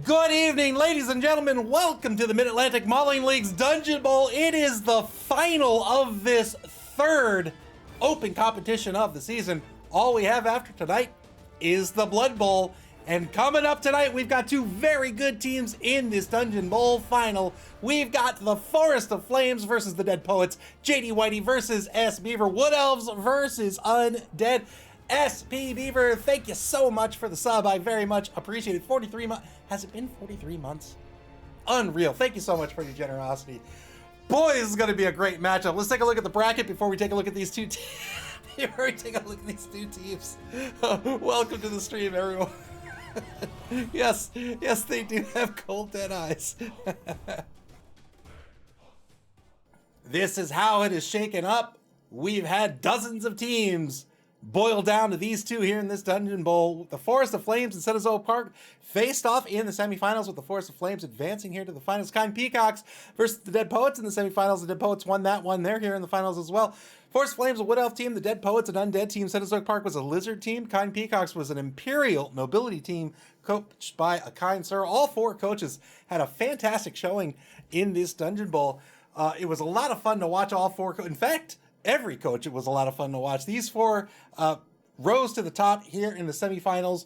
Good evening, ladies and gentlemen. Welcome to the Mid-Atlantic Modeling League's Dungeon Bowl. It is the final of this third open competition of the season. All we have after tonight is the Blood Bowl. And coming up tonight, we've got two very good teams in this Dungeon Bowl final. We've got the Forest of Flames versus the Dead Poets, JD Whitey versus S Beaver, Wood Elves versus Undead. SP Beaver, thank you so much for the sub. I very much appreciate it. 43 months. Has it been 43 months? Unreal. Thank you so much for your generosity. Boy, this is going to be a great matchup. Let's take a look at the bracket before we take a look at these two teams. Welcome to the stream, everyone. Yes, they do have cold dead eyes. This is how it is shaken up. We've had dozens of teams boiled down to these two here in this Dungeon Bowl. The Forest of Flames and Citadel Park faced off in the semifinals, with the Forest of Flames advancing here to the finals. Kind Peacocks versus the Dead Poets in the semifinals. The Dead Poets won that one. They're here in the finals as well. Forest of Flames, a Wood Elf team. The Dead Poets, an Undead team. Citadel Park was a Lizard team. Kind Peacocks was an Imperial Nobility team coached by a kind sir. All four coaches had a fantastic showing in this Dungeon Bowl. It was a lot of fun to watch all four. In fact, every coach, it was a lot of fun to watch. These four rose to the top here in the semifinals,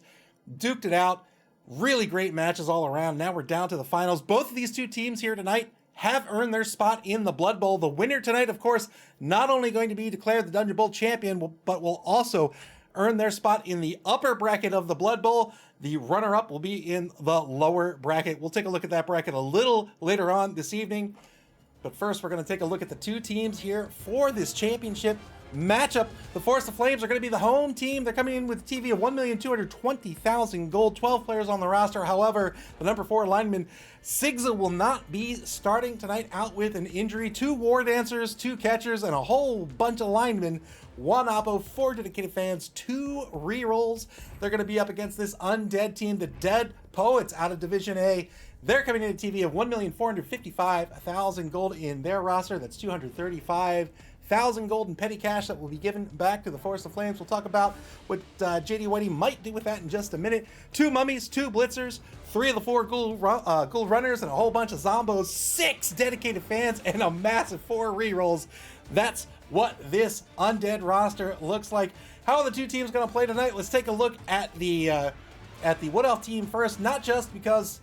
duked it out. Really great matches all around. Now we're down to the finals. Both of these two teams here tonight have earned their spot in the Blood Bowl. The winner tonight, of course, not only going to be declared the Dungeon Bowl champion, but will also earn their spot in the upper bracket of the Blood Bowl. The runner-up will be in the lower bracket. We'll take a look at that bracket a little later on this evening. But first, we're going to take a look at the two teams here for this championship matchup. The Forest of Flames are going to be the home team. They're coming in with a TV of 1,220,000 gold, 12 players on the roster. However, the number 4 lineman, Sigza, will not be starting tonight, out with an injury. 2 War Dancers, 2 catchers, and a whole bunch of linemen. 1 Oppo, 4 dedicated fans, 2 rerolls. They're going to be up against this Undead team, the Dead Poets out of Division A. They're coming in a TV of 1,455,000 gold in their roster. That's 235,000 gold in petty cash that will be given back to the Forest of Flames. We'll talk about what JD Whitey might do with that in just a minute. 2 mummies, 2 blitzers, 3 of the 4 ghoul runners, and a whole bunch of zombos, 6 dedicated fans, and a massive 4 rerolls. That's what this Undead roster looks like. How are the two teams going to play tonight? Let's take a look at the Wood Elf team first. Not just because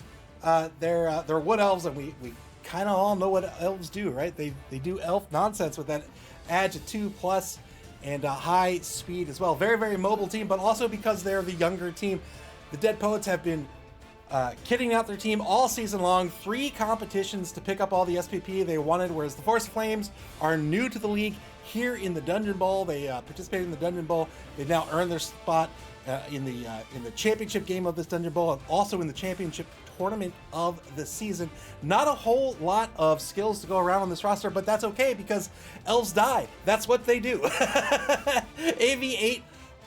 they're Wood Elves, and we kind of all know what elves do, right? They do elf nonsense with that edge of 2+ and high speed as well. Very, very mobile team, but also because they're the younger team. The Dead Poets have been kitting out their team all season long. 3 competitions to pick up all the SPP they wanted, whereas the Forest of Flames are new to the league here in the Dungeon Bowl. They participated in the Dungeon Bowl. They've now earned their spot in the championship game of this Dungeon Bowl, and also in the championship tournament of the season. Not a whole lot of skills to go around on this roster, but that's okay because elves die. That's what they do. AV8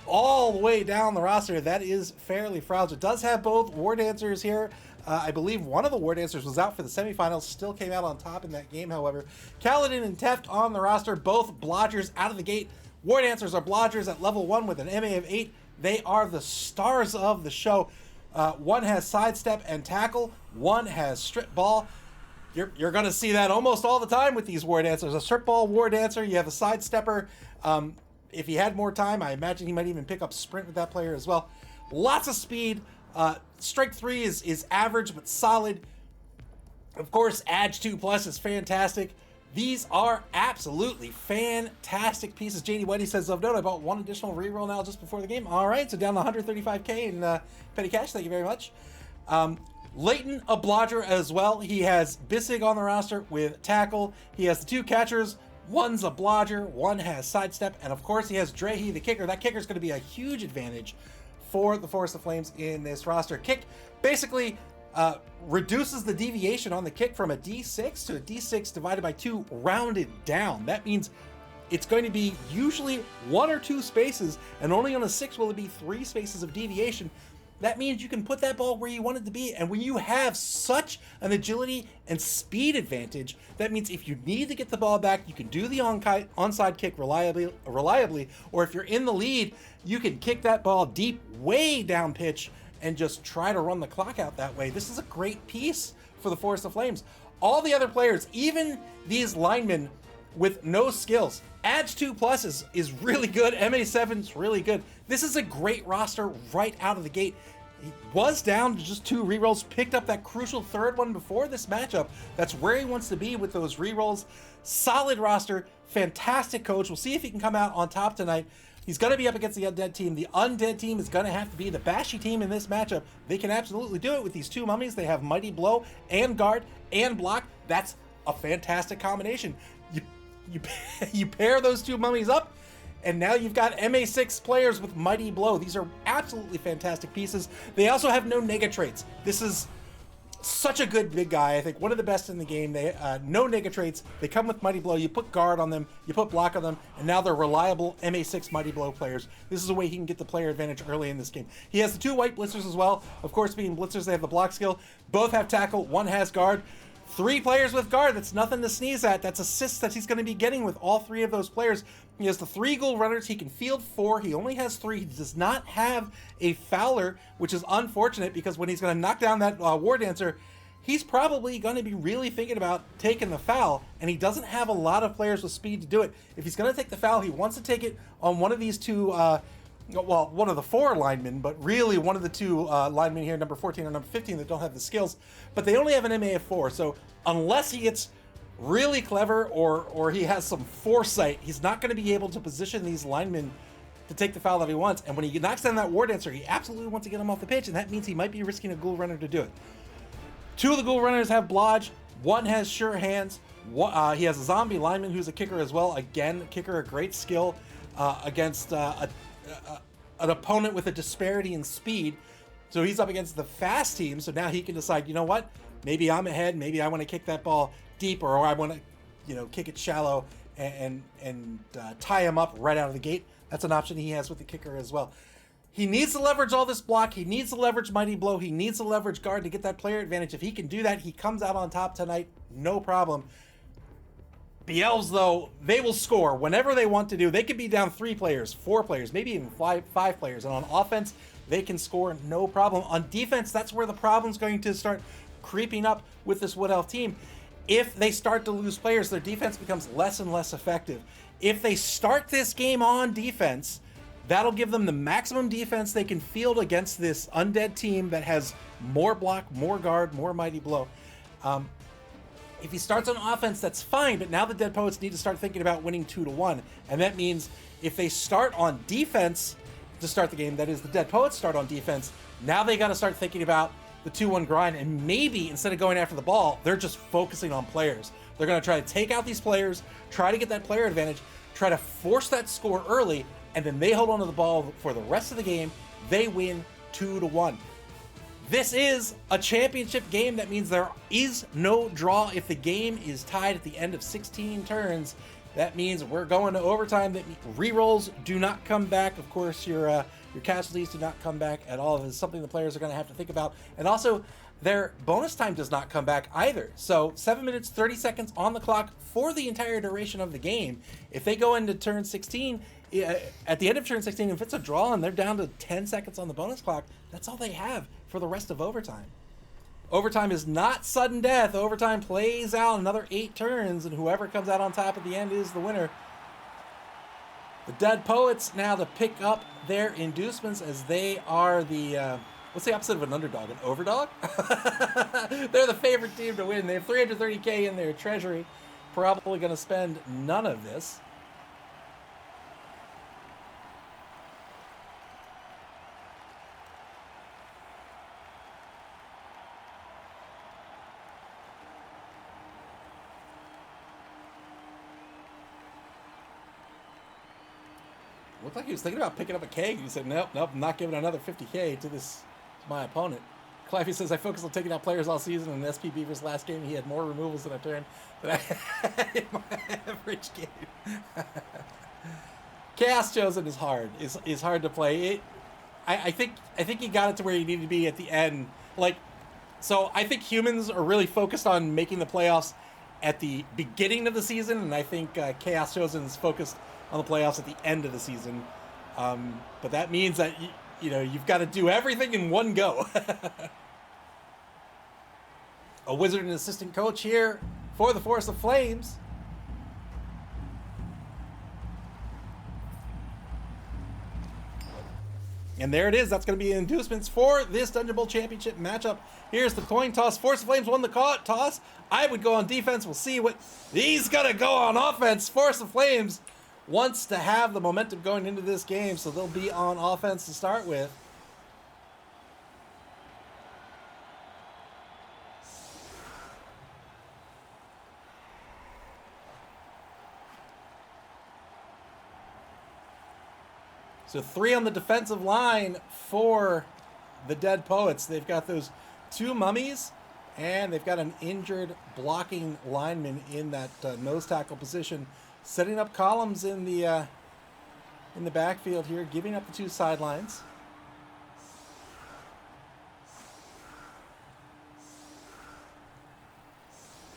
all the way down the roster. That is fairly fragile. It does have both War Dancers here. I believe one of the War Dancers was out for the semifinals, still came out on top in that game, however. Kaladin and Teft on the roster, both Blodgers out of the gate. War Dancers are Blodgers at level 1 with an MA of 8. They are the stars of the show. One has sidestep and tackle. One has strip ball. You're going to see that almost all the time with these War Dancers. A strip ball War Dancer. You have a sidestepper. If he had more time, I imagine he might even pick up sprint with that player as well. Lots of speed. Strike 3 is average but solid. Of course, Edge 2+ is fantastic. These are absolutely fantastic pieces. JD Whitey says, of note, I bought 1 additional reroll now just before the game. All right, so down to 135k in petty cash. Thank you very much. Leighton, a blodger as well. He has Bissig on the roster with tackle. He has the 2 catchers. One's a blodger, one has sidestep, and of course he has Drehy, the kicker. That kicker is going to be a huge advantage for the Forest of Flames in this roster. Kick basically reduces the deviation on the kick from a D6 to a D6 divided by 2 rounded down. That means it's going to be usually 1 or 2 spaces, and only on a 6 will it be 3 spaces of deviation. That means you can put that ball where you want it to be, and when you have such an agility and speed advantage, that means if you need to get the ball back, you can do the onside kick reliably, or if you're in the lead, you can kick that ball deep, way down pitch, and just try to run the clock out that way. This is a great piece for the Forest of Flames. All the other players, even these linemen with no skills, Edge 2+ is really good. MA7's really good. This is a great roster right out of the gate. He was down to just 2 rerolls, picked up that crucial 3rd one before this matchup. That's where he wants to be with those rerolls. Solid roster, fantastic coach. We'll see if he can come out on top tonight. He's going to be up against the Undead team. The Undead team is going to have to be the bashy team in this matchup. They can absolutely do it with these 2 mummies. They have Mighty Blow and Guard and Block. That's a fantastic combination. You pair those 2 mummies up, and now you've got MA6 players with Mighty Blow. These are absolutely fantastic pieces. They also have no nega traits. This is such a good big guy. I think one of the best in the game. They no nega traits. They come with Mighty Blow. You put Guard on them, you put Block on them, and now they're reliable MA6 Mighty Blow players. This is a way he can get the player advantage early in this game. He has the 2 white blitzers as well. Of course, being blitzers, they have the block skill. Both have tackle. One has Guard. 3 players with Guard. That's nothing to sneeze at. That's assists that he's going to be getting with all 3 of those players. He has the 3 ghoul runners. He can field 4. He only has 3. He does not have a Fowler, which is unfortunate because when he's going to knock down that War Dancer, he's probably going to be really thinking about taking the foul, and he doesn't have a lot of players with speed to do it. If he's going to take the foul, he wants to take it on one of these 2, well, one of the 4 linemen, but really one of the 2 linemen here, number 14 or number 15, that don't have the skills, but they only have an MA of 4, so unless he gets really clever or he has some foresight, he's not going to be able to position these linemen to take the foul that he wants, and when he knocks down that War Dancer, he absolutely wants to get him off the pitch, and that means he might be risking a ghoul runner to do it. 2 of the ghoul runners have Blodge, 1 has Sure Hands, he has a zombie lineman who's a kicker as well. Again, kicker, a great skill against an opponent with a disparity in speed. So he's up against the fast team, so now he can decide, you know what, maybe I'm ahead, maybe I want to kick that ball deep, or I want to, kick it shallow and tie him up right out of the gate. That's an option he has with the kicker as well. He needs to leverage all this block. He needs to leverage Mighty Blow. He needs to leverage Guard to get that player advantage. If he can do that, he comes out on top tonight, no problem. The Elves, though, they will score whenever they want to do. They could be down 3 players, 4 players, maybe even 5 players. And on offense, they can score no problem. On defense, that's where the problem's going to start creeping up with this Wood Elf team. If they start to lose players, their defense becomes less and less effective. If they start this game on defense, that'll give them the maximum defense they can field against this Undead team that has more block, more Guard, more Mighty Blow. If he starts on offense, that's fine, but now the Dead Poets need to start thinking about winning 2-1. And that means if they start on defense to start the game, that is, the Dead Poets start on defense, now they got to start thinking about the 2-1 grind, and maybe instead of going after the ball, they're just focusing on players. They're going to try to take out these players, try to get that player advantage, try to force that score early, and then they hold on to the ball for the rest of the game. They win 2-1. This is a championship game. That means there is no draw. If the game is tied at the end of 16 turns, that means we're going to overtime. That rerolls do not come back. Of course, your casualties do not come back at all. This is something the players are going to have to think about. And also, their bonus time does not come back either. So 7 minutes, 30 seconds on the clock for the entire duration of the game. If they go into turn 16, at the end of turn 16, if it's a draw and they're down to 10 seconds on the bonus clock, that's all they have for the rest of overtime. Overtime is not sudden death. Overtime plays out another 8 turns, and whoever comes out on top at the end is the winner. The Dead Poets now to pick up their inducements as they are the, what's the opposite of an underdog? An overdog? They're the favorite team to win. They have 330K in their treasury. Probably going to spend none of this. Looked like he was thinking about picking up a keg. He said, nope, I'm not giving another 50K to my opponent. Clivey says, I focused on taking out players all season, and in SP Beaver's last game, he had more removals in a turn than I had in my average game. Chaos Chosen is hard. Is hard to play. I think he got it to where he needed to be at the end. So I think humans are really focused on making the playoffs at the beginning of the season, and I think Chaos Chosen is focused on the playoffs at the end of the season. But that means that you know, you've got to do everything in one go. A wizard and assistant coach here for the Force of Flames. And there it is. That's going to be inducements for this Dungeonbowl Championship matchup. Here's the coin toss. Force of Flames won the toss. I would go on defense. We'll see what he's going to go on offense. Force of Flames wants to have the momentum going into this game, so they'll be on offense to start with. So 3 on the defensive line for the Dead Poets. They've got those 2 mummies, and they've got an injured blocking lineman in that nose tackle position, setting up columns in the backfield here, giving up the 2 sidelines.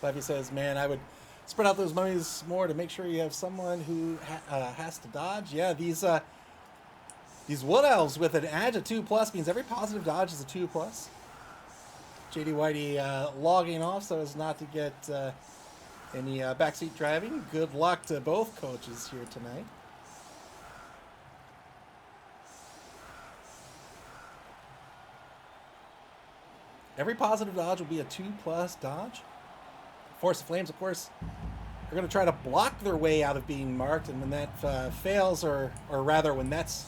Levy says, man, I would spread out those mummies more to make sure you have someone who has to dodge. Yeah, these Wood Elves with an edge of 2+ means every positive dodge is a 2+. JD Whitey logging off so as not to get any backseat driving. Good luck to both coaches here tonight. Every positive dodge will be a 2+ dodge. Force of Flames, of course, are going to try to block their way out of being marked, and when that fails, or rather when that's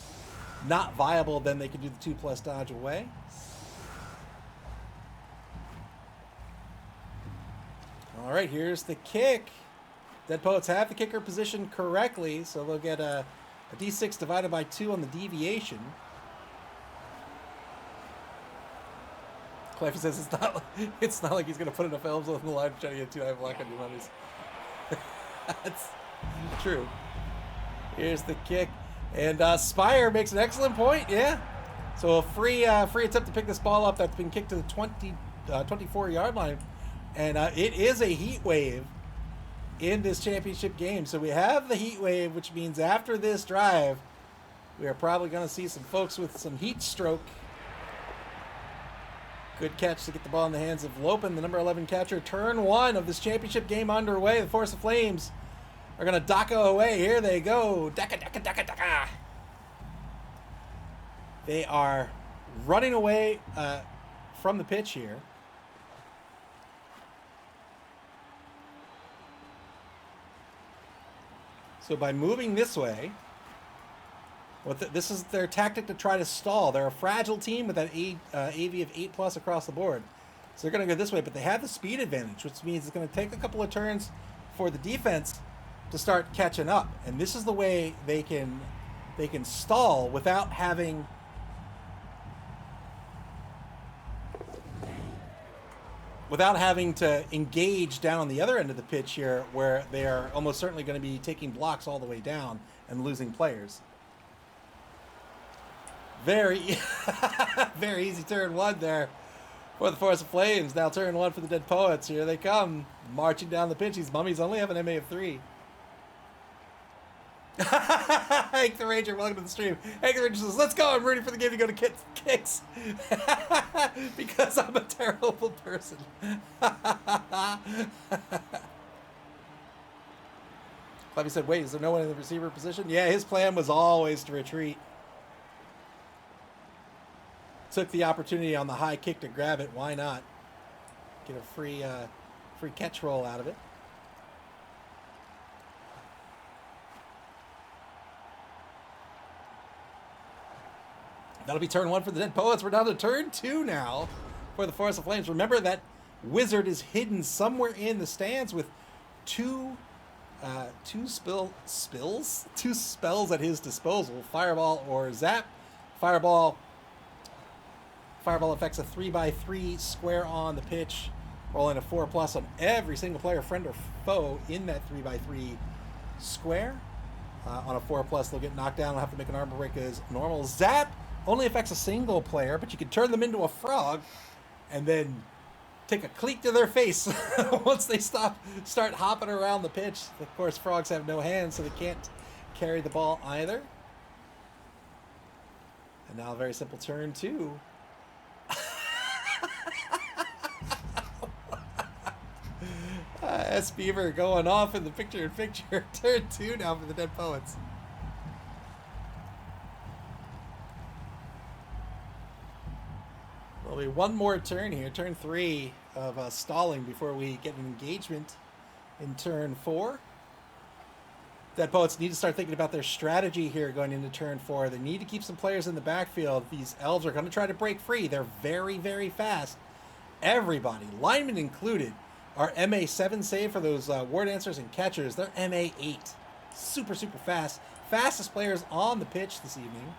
not viable, then they can do the 2+ dodge away. All right, here's the kick. Dead Poets have the kicker positioned correctly, so they'll get a d6 divided by 2 on the deviation. Cliffy says it's not like he's going to put enough elves on the line trying to get 2 high block on your mummies. That's true. Here's the kick. And Spire makes an excellent point, yeah. So a free attempt to pick this ball up that's been kicked to the 24-yard line. And it is a heat wave in this championship game. So we have the heat wave, which means after this drive, we are probably going to see some folks with some heat stroke. Good catch to get the ball in the hands of Lopin, the number 11 catcher. Turn 1 of this championship game underway. The Force of Flames are going to Daka away. Here they go. Daka, Daka, Daka, Daka. They are running away from the pitch here. So by moving this way, this is their tactic to try to stall. They're a fragile team with that AV of 8+ across the board. So they're going to go this way, but they have the speed advantage, which means it's going to take a couple of turns for the defense to start catching up. And this is the way they can stall without having to engage down on the other end of the pitch here, where they are almost certainly going to be taking blocks all the way down and losing players. Very, very easy turn 1 there for the Force of Flames. Now turn 1 for the Dead Poets. Here they come, marching down the pitch. These mummies only have an MA of 3. Hank the Ranger, welcome to the stream. Hank the Ranger says, let's go. I'm ready for the game to go to kicks. Because I'm a terrible person. Clevy said, wait, is there no one in the receiver position? Yeah, his plan was always to retreat. Took the opportunity on the high kick to grab it. Why not? Get a free catch roll out of it. That'll be turn 1 for the Dead Poets. We're down to turn 2 now for the Force of Flames. Remember that Wizard is hidden somewhere in the stands with two spells at his disposal. Fireball or Zap. Fireball affects a 3x3 square on the pitch, rolling a 4+ on every single player, friend or foe, in that 3x3 square. On a 4+, they'll get knocked down. They'll have to make an armor break as normal. Zap only affects a single player, but you can turn them into a frog and then take a cleek to their face once they start hopping around the pitch. Of course, frogs have no hands, so they can't carry the ball either. And now a very simple turn 2. S. Beaver going off in the picture-in-picture. Turn 2 now for the Dead Poets. There'll be one more turn here, turn 3 of stalling before we get an engagement in turn 4. Dead Poets need to start thinking about their strategy here going into turn 4. They need to keep some players in the backfield. These elves are going to try to break free. They're very, very fast. Everybody, linemen included, are MA7 save for those war dancers and catchers. They're MA8. Super, super fast. Fastest players on the pitch this evening.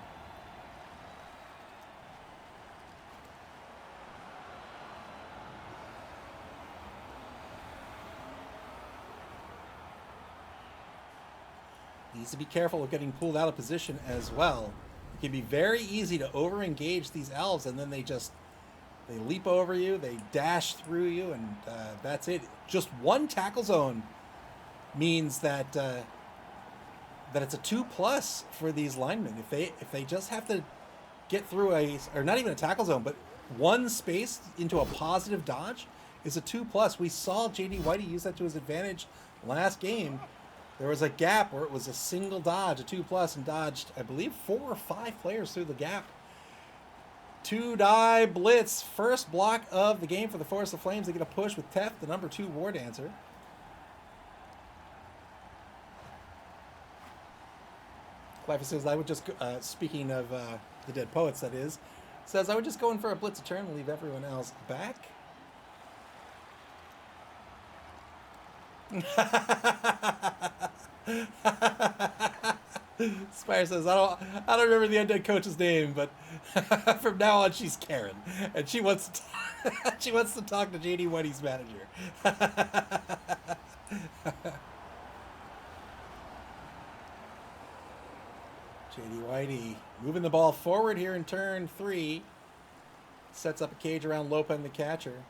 Needs to be careful of getting pulled out of position as well. It can be very easy to over-engage these elves, and then they leap over you, they dash through you, and that's it. Just one tackle zone means that that it's a 2+ for these linemen. If they just have to get through or not even a tackle zone, but one space into a positive dodge is a 2+. We saw JD Whitey use that to his advantage last game. There was a gap where it was a single dodge, a 2+, and dodged, I believe, 4 or 5 players through the gap. 2-die blitz. First block of the game for the Forest of Flames. They get a push with Teft, the number 2 war dancer. Clive says, I would just, speaking of the Dead Poets, that is, says, I would just go in for a blitz turn and leave everyone else back. Spire says, I don't remember the undead coach's name, but from now on she's Karen, and she wants to talk to JD Whitey's manager. JD Whitey moving the ball forward here in turn 3. Sets up a cage around Lopa and the catcher.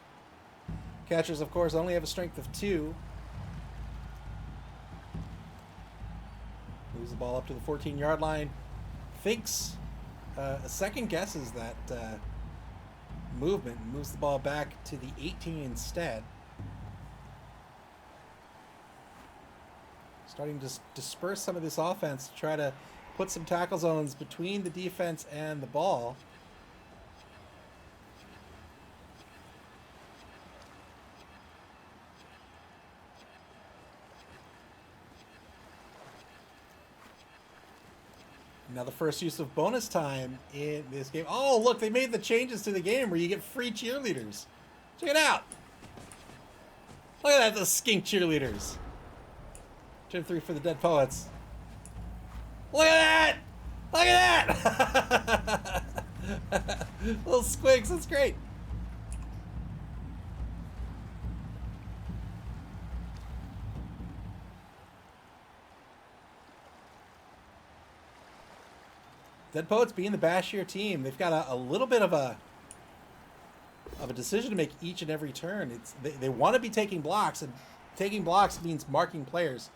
Catchers, of course, only have a strength of 2. Moves the ball up to the 14-yard line. Thinks, second guesses that movement and moves the ball back to the 18 instead. Starting to disperse some of this offense to try to put some tackle zones between the defense and the ball. Now the first use of bonus time in this game. Oh, look, they made the changes to the game where you get free cheerleaders. Check it out. Look at that, the skink cheerleaders. Turn 3 for the Dead Poets. Look at that! Look at that! Little squigs, that's great. Dead Poets being the bashier team, they've got a little bit of a decision to make each and every turn. They want to be taking blocks, and taking blocks means marking players.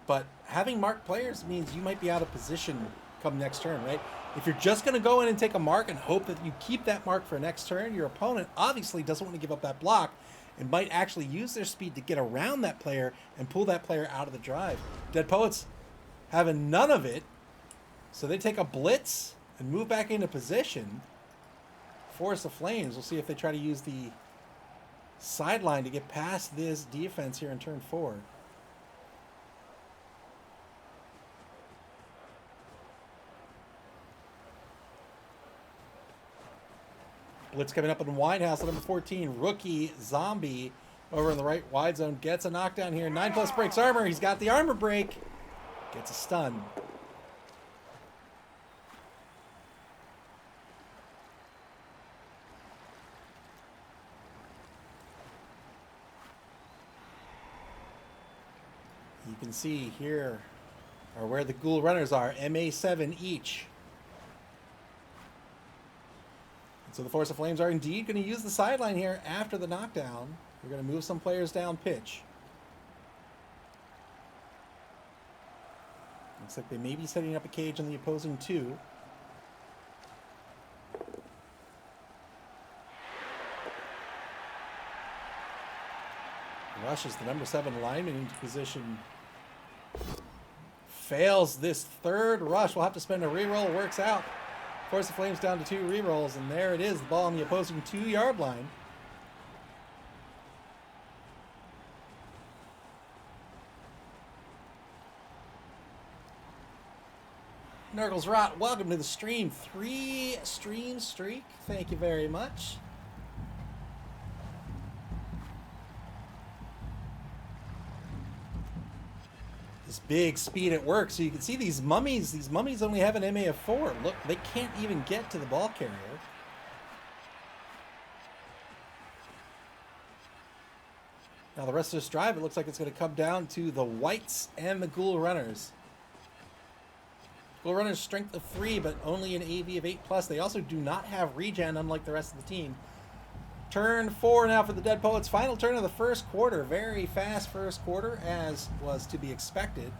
But having marked players means you might be out of position come next turn, right? If you're just going to go in and take a mark and hope that you keep that mark for next turn, your opponent obviously doesn't want to give up that block and might actually use their speed to get around that player and pull that player out of the drive. Dead Poets having none of it. So they take a blitz and move back into position. Forest of Flames, we'll see if they try to use the sideline to get past this defense here in turn 4. Blitz coming up in Winehouse at number 14. Rookie Zombie over in the right wide zone. Gets a knockdown here. 9+ breaks armor. He's got the armor break. Gets a stun. You can see here are where the ghoul runners are, MA7 each. And so the Force of Flames are indeed going to use the sideline here after the knockdown. We're going to move some players down pitch. Looks like they may be setting up a cage on the opposing 2. Rushes the number 7 lineman into position. Fails this third rush. We'll have to spend a reroll. Works out. Force the Flames down to 2 rerolls, and there it is. The ball on the opposing 2-yard line. Nurgles Rot, welcome to the stream. 3 stream streak. Thank you very much. This big speed at work. So you can see these mummies. These mummies only have an MA of 4. Look, they can't even get to the ball carrier. Now the rest of this drive, it looks like it's going to come down to the Whites and the Ghoul Runners. Ghoul Runners strength of 3, but only an AV of 8+. They also do not have regen, unlike the rest of the team. Turn 4 now for the Dead Poets. Final turn of the first quarter. Very fast first quarter, as was to be expected.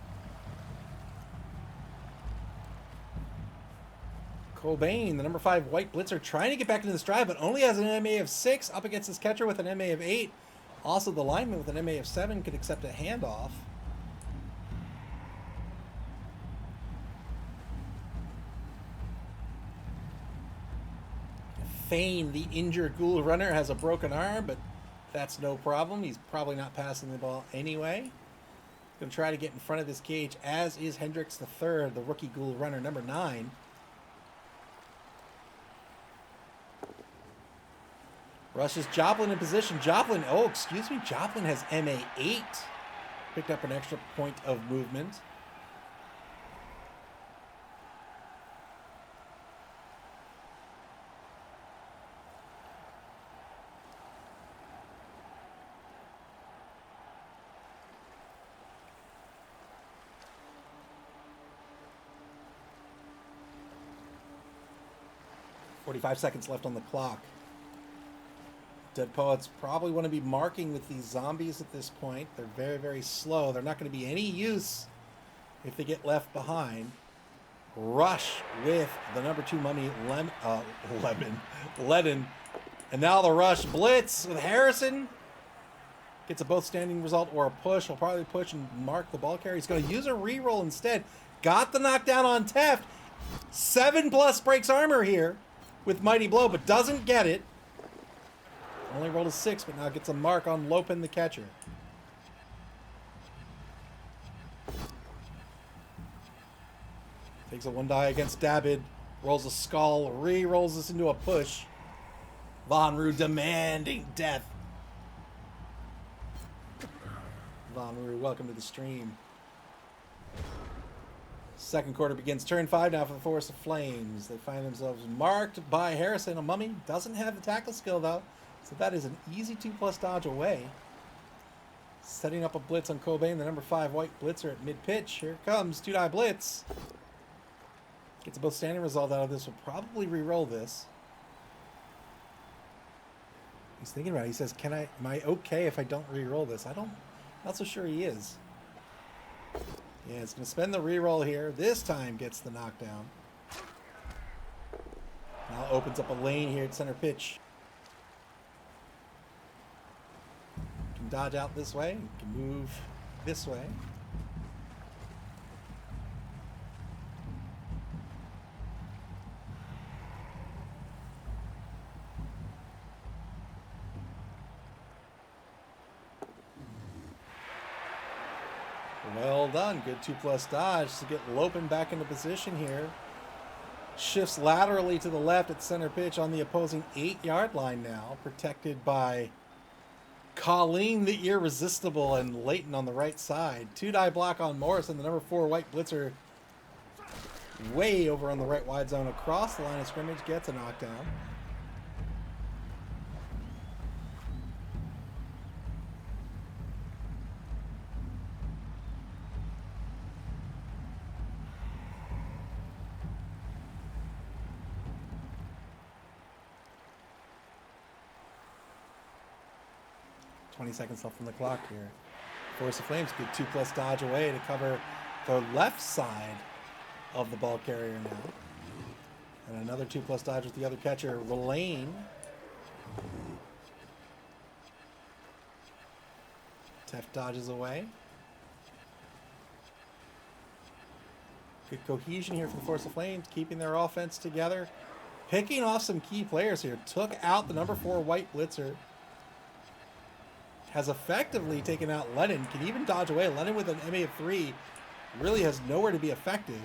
Cobain, the number 5 White Blitzer, trying to get back into this drive, but only has an MA of 6 up against his catcher with an MA of 8. Also, the lineman with an MA of 7 could accept a handoff. Fane, the injured Ghoul Runner, has a broken arm, but that's no problem. He's probably not passing the ball anyway. Going to try to get in front of this cage, as is Hendricks III, the rookie Ghoul Runner, number 9. Rushes Joplin in position. Joplin has MA 8. Picked up an extra point of movement. .45 seconds left on the clock. Dead Poets probably want to be marking with these zombies at this point. They're very, very slow. They're not going to be any use if they get left behind. Rush with the number 2 mummy, Ledden. And now the rush blitz with Harrison. Gets a both standing result or a push. He'll probably push and mark the ball carrier. He's going to use a reroll instead. Got the knockdown on Teft. 7+ breaks armor here with Mighty Blow, but doesn't get it. Only rolled a 6, but now gets a mark on Lopin, the catcher. Takes a 1 die against Dabid. Rolls a skull. Re-rolls this into a push. Von Rue demanding death. Von Rue, welcome to the stream. Second quarter begins. Turn 5 now for the Forest of Flames. They find themselves marked by Harrison. A mummy doesn't have the tackle skill, though. So that is an easy 2+ dodge away. Setting up a blitz on Cobain, the number 5 White Blitzer at mid-pitch. Here it comes. 2-die blitz. Gets a both standing result out of this. Will probably re-roll this. He's thinking about it. He says, am I okay if I don't re-roll this? Not so sure he is. Yeah, it's going to spend the re-roll here. This time gets the knockdown. Now opens up a lane here at center pitch. Can dodge out this way. Can move this way. Well done. Good 2+ dodge to get Lopin back into position here. Shifts laterally to the left at center pitch on the opposing 8-yard line now. Protected by Colleen the Irresistible and Leighton on the right side. 2-die block on Morrison, the number 4 White Blitzer. Way over on the right wide zone. Across the line of scrimmage. Gets a knockdown. Seconds left on the clock here. Force of Flames, good 2+ dodge away to cover the left side of the ball carrier now. And another 2+ dodge with the other catcher, Relane. Tef dodges away. Good cohesion here for the Force of Flames, keeping their offense together. Picking off some key players here. Took out the number 4 white blitzer. Has effectively taken out Lennon. Can even dodge away. Lennon with an MA of 3 really has nowhere to be effective.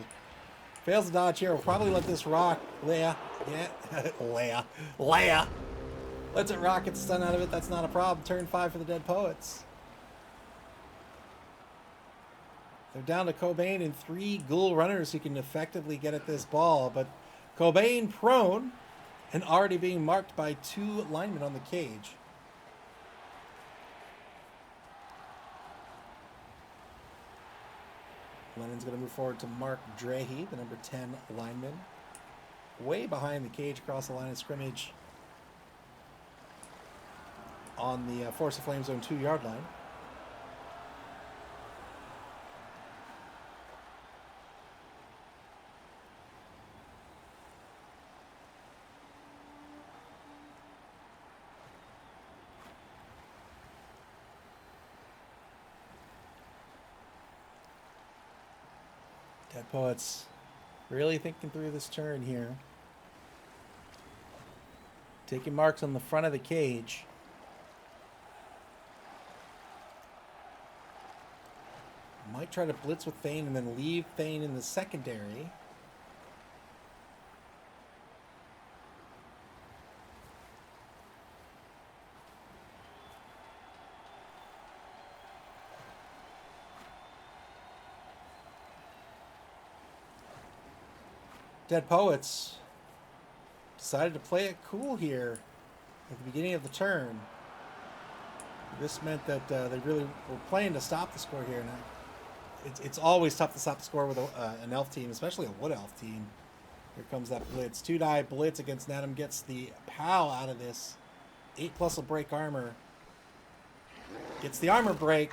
Fails to dodge here. Will probably let this rock. Leia. Yeah. Leia. Lets it rock. Gets a stun out of it. That's not a problem. Turn 5 for the Dead Poets. They're down to Cobain and 3 ghoul runners who can effectively get at this ball. But Cobain prone and already being marked by 2 linemen on the cage. Lennon's going to move forward to Mark Drahe, the number 10 lineman. Way behind the cage across the line of scrimmage on the Force of Flames zone 2-yard line. Dead Poets really thinking through this turn here. Taking marks on the front of the cage. Might try to blitz with Thane and then leave Thane in the secondary. Dead Poets decided to play it cool here at the beginning of the turn. This meant that they really were playing to stop the score here. And it's always tough to stop the score with an elf team, especially a wood elf team. Here comes that blitz. 2-die blitz against Nadam. Gets the POW out of this. 8+ will break armor. Gets the armor break.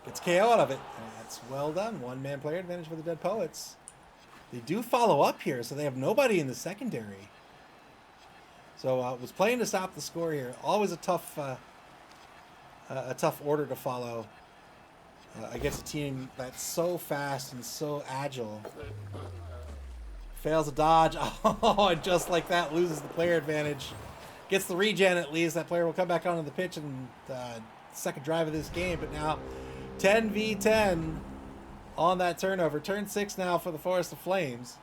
Gets KO out of it. And that's well done. 1-man player advantage for the Dead Poets. They do follow up here, so they have nobody in the secondary. So was playing to stop the score here. Always a tough order to follow against a team that's so fast and so agile. Fails a dodge. Oh, and just like that, loses the player advantage. Gets the regen at least. That player will come back onto the pitch in the second drive of this game. But now 10v10 on that turnover. Turn 6 now for the Forest of Flames.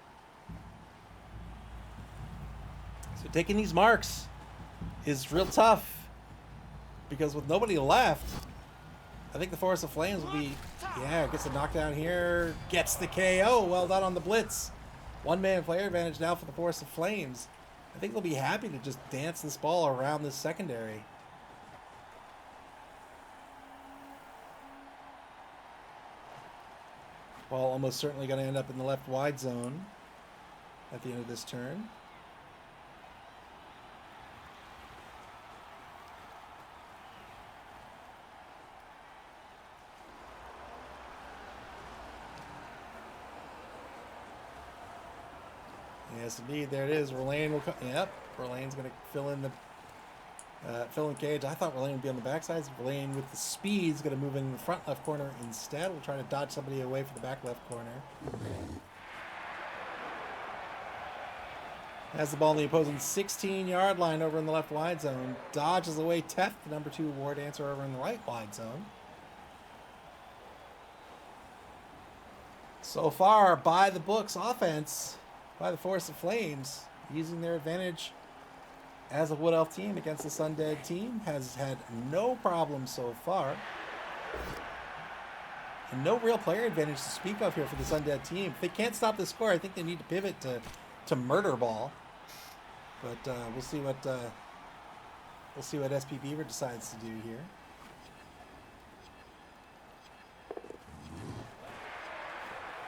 So taking these marks is real tough because with nobody left, I think the Forest of Flames will be, gets a knockdown here, gets the KO. Well done on the blitz. 1-man player advantage now for the Forest of Flames. I think they'll be happy to just dance this ball around this secondary. Ball almost certainly going to end up in the left wide zone at the end of this turn. Yes, indeed. There it is. Verlaine will come. Yep, Verlaine's going to fill in the cage. I thought Verlaine would be on the backside. Verlaine with the speed is going to move in the front left corner instead. We'll try to dodge somebody away for the back left corner. Has the ball in the opposing 16-yard line over in the left wide zone. Dodges away Tef, the number 2 war dancer, over in the right wide zone. So far, by the books offense by the Force of Flames, using their advantage as a Wood Elf team against the Sundead team, has had no problem so far. And no real player advantage to speak of here for the Sundead team. If they can't stop the score, I think they need to pivot to murder ball. But we'll see what SP Beaver decides to do here.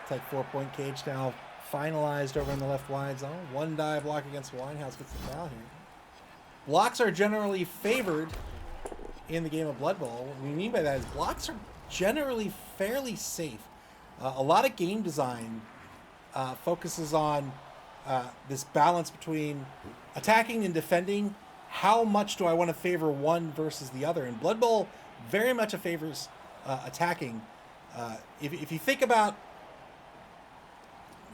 Type 4-point cage now finalized over in the left wide zone. 1 die block against Winehouse gets the foul here. Blocks are generally favored in the game of Blood Bowl. What we mean by that is blocks are generally fairly safe. A lot of game design focuses on this balance between attacking and defending how much do I want to favor one versus the other? And Blood Bowl very much favors attacking. If you think about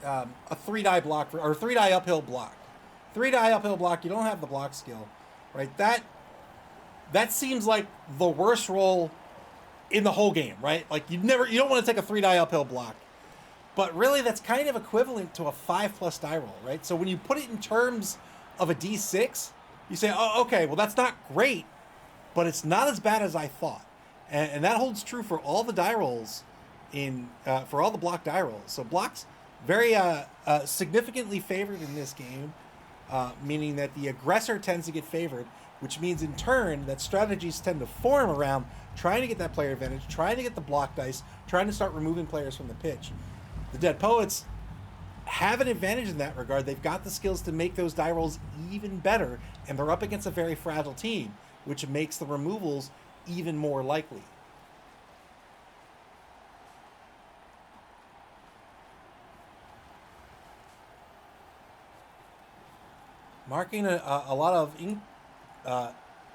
a 3-die block or 3-die uphill block, 3-die uphill block, you don't have the block skill, right? That seems like the worst roll in the whole game, right? Like you don't want to take a 3-die uphill block. But really, that's kind of equivalent to a 5+ die roll, right? So when you put it in terms of a D6, you say, oh, okay, well, that's not great, but it's not as bad as I thought. And that holds true for all the die rolls for all the block die rolls. So blocks very significantly favored in this game, meaning that the aggressor tends to get favored, which means in turn that strategies tend to form around trying to get that player advantage, trying to get the block dice, trying to start removing players from the pitch. The Dead Poets have an advantage in that regard. They've got the skills to make those die rolls even better, and they're up against a very fragile team, which makes the removals even more likely. Marking a lot of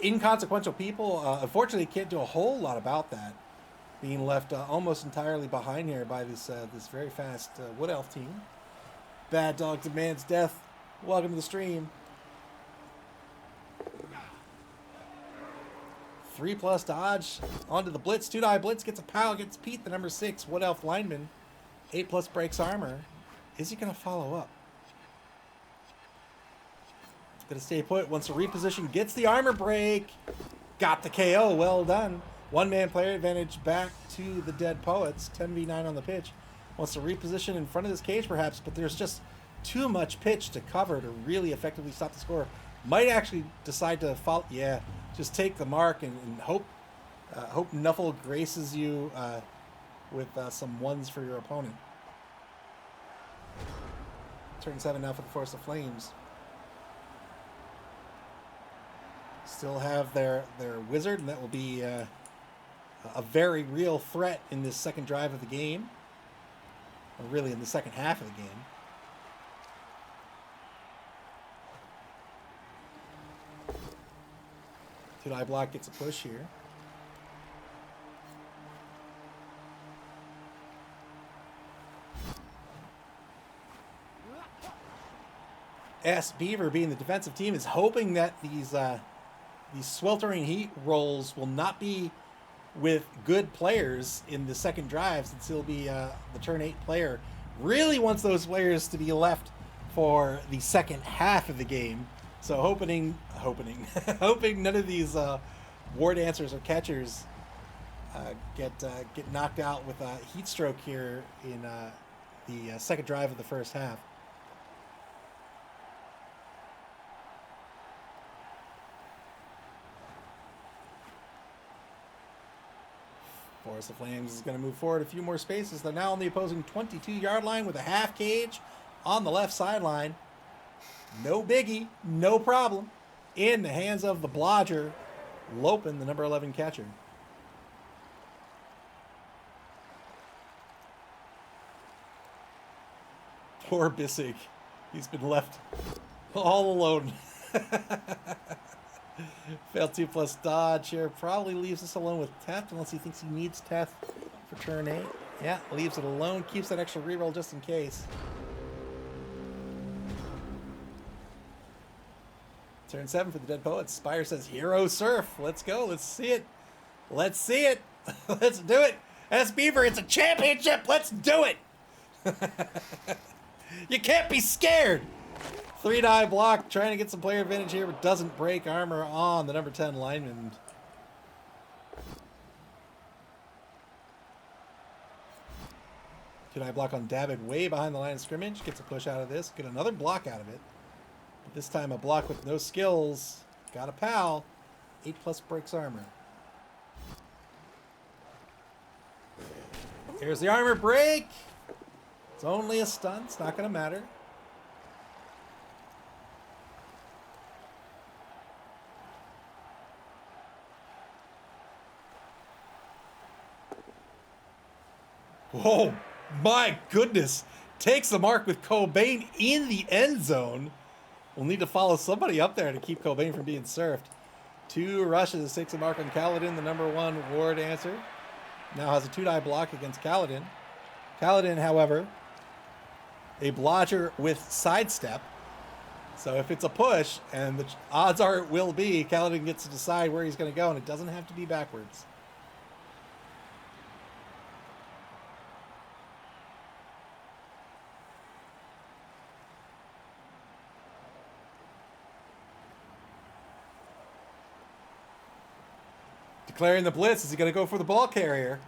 inconsequential people. Unfortunately, can't do a whole lot about that. Being left almost entirely behind here by this very fast Wood Elf team. Bad Dog demands death. Welcome to the stream. 3+ dodge onto the blitz. 2-die blitz gets a pow, gets Pete, the number 6 Wood Elf lineman. 8+ breaks armor. Is he going to follow up? Gonna stay put. Wants to reposition. Gets the armor break. Got the KO. Well done. One-man player advantage back to the Dead Poets. 10v9 on the pitch. Wants to reposition in front of this cage perhaps, but there's just too much pitch to cover to really effectively stop the score. Might actually decide to follow. Yeah, just take the mark and hope Nuffle graces you with some ones for your opponent. Turn 7 now for the Force of Flames. Still have their wizard, and that will be a very real threat in this second drive of the game. Or really in the second half of the game. Two-die block gets a push here. S. Beaver, being the defensive team, is hoping that these sweltering heat rolls will not be with good players in the second drive, since he'll be the turn 8 player. Really wants those players to be left for the second half of the game. So hoping none of these war dancers or catchers get knocked out with a heat stroke here in the second drive of the first half. Force of Flames is going to move forward a few more spaces. They're now on the opposing 22-yard line with a half cage on the left sideline. No biggie, no problem. In the hands of the blodger, Lopin, the number 11 catcher. Poor Bissig. He's been left all alone. Failed 2+ dodge here. Probably leaves us alone with Teth, unless he thinks he needs Teth for turn 8. Yeah, leaves it alone. Keeps that extra reroll just in case. Turn 7 for the Dead Poets. Spire says, Hero Surf. Let's go. Let's see it. Let's see it. Let's do it. S. Beaver, it's a championship. Let's do it. You can't be scared. 3-die block, trying to get some player advantage here, but doesn't break armor on the number 10 lineman. Two-die block on David, way behind the line of scrimmage. Gets a push out of this. Get another block out of it. But this time a block with no skills. Got a pal. 8+ breaks armor. Here's the armor break. It's only a stun. It's not going to matter. Oh, my goodness. Takes the mark with Cobain in the end zone. We'll need to follow somebody up there to keep Cobain from being surfed. 2 rushes, takes a mark on Kaladin, the #1 ward answer. Now has a 2-die block against Kaladin. Kaladin, however, a blodger with sidestep. So if it's a push, and the odds are it will be, Kaladin gets to decide where he's going to go, and it doesn't have to be backwards. Declaring the blitz. Is he going to go for the ball carrier?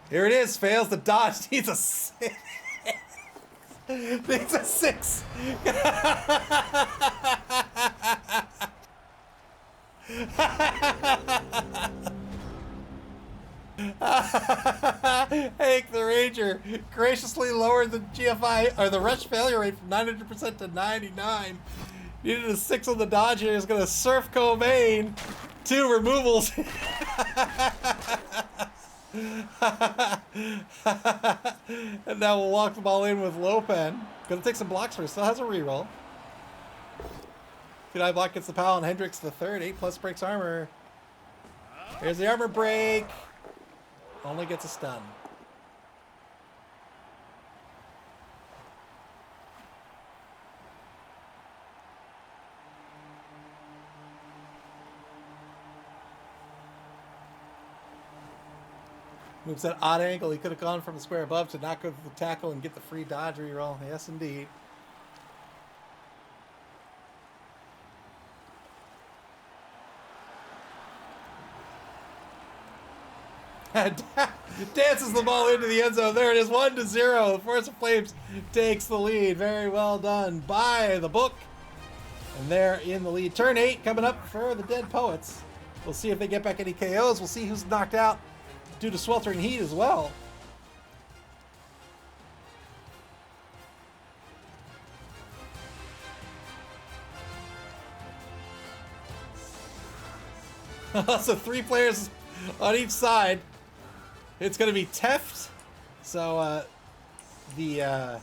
Here it is. Fails the dodge. Needs a 6. Needs a 6. Hank the Ranger graciously lowered the GFI or the rush failure rate from 900% to 99. Needed a 6 on the dodge here. Is going to surf Cobain. 2 removals. And now we'll walk the ball in with Lopen. Gonna take some blocks first. Still has a reroll. 2-die block gets the pal, and Hendricks the third. 8+ breaks armor. Here's the armor break. Only gets a stun. Moves at odd angle. He could have gone from the square above to not go to the tackle and get the free dodge reroll. Yes, indeed. Dances the ball into the end zone. There it is, 1-0. The Force of Flames takes the lead. Very well done by the book. And they're in the lead. Turn 8 coming up for the Dead Poets. We'll see if they get back any KOs. We'll see who's knocked out due to sweltering heat as well. So 3 players on each side. It's going to be Teft. So the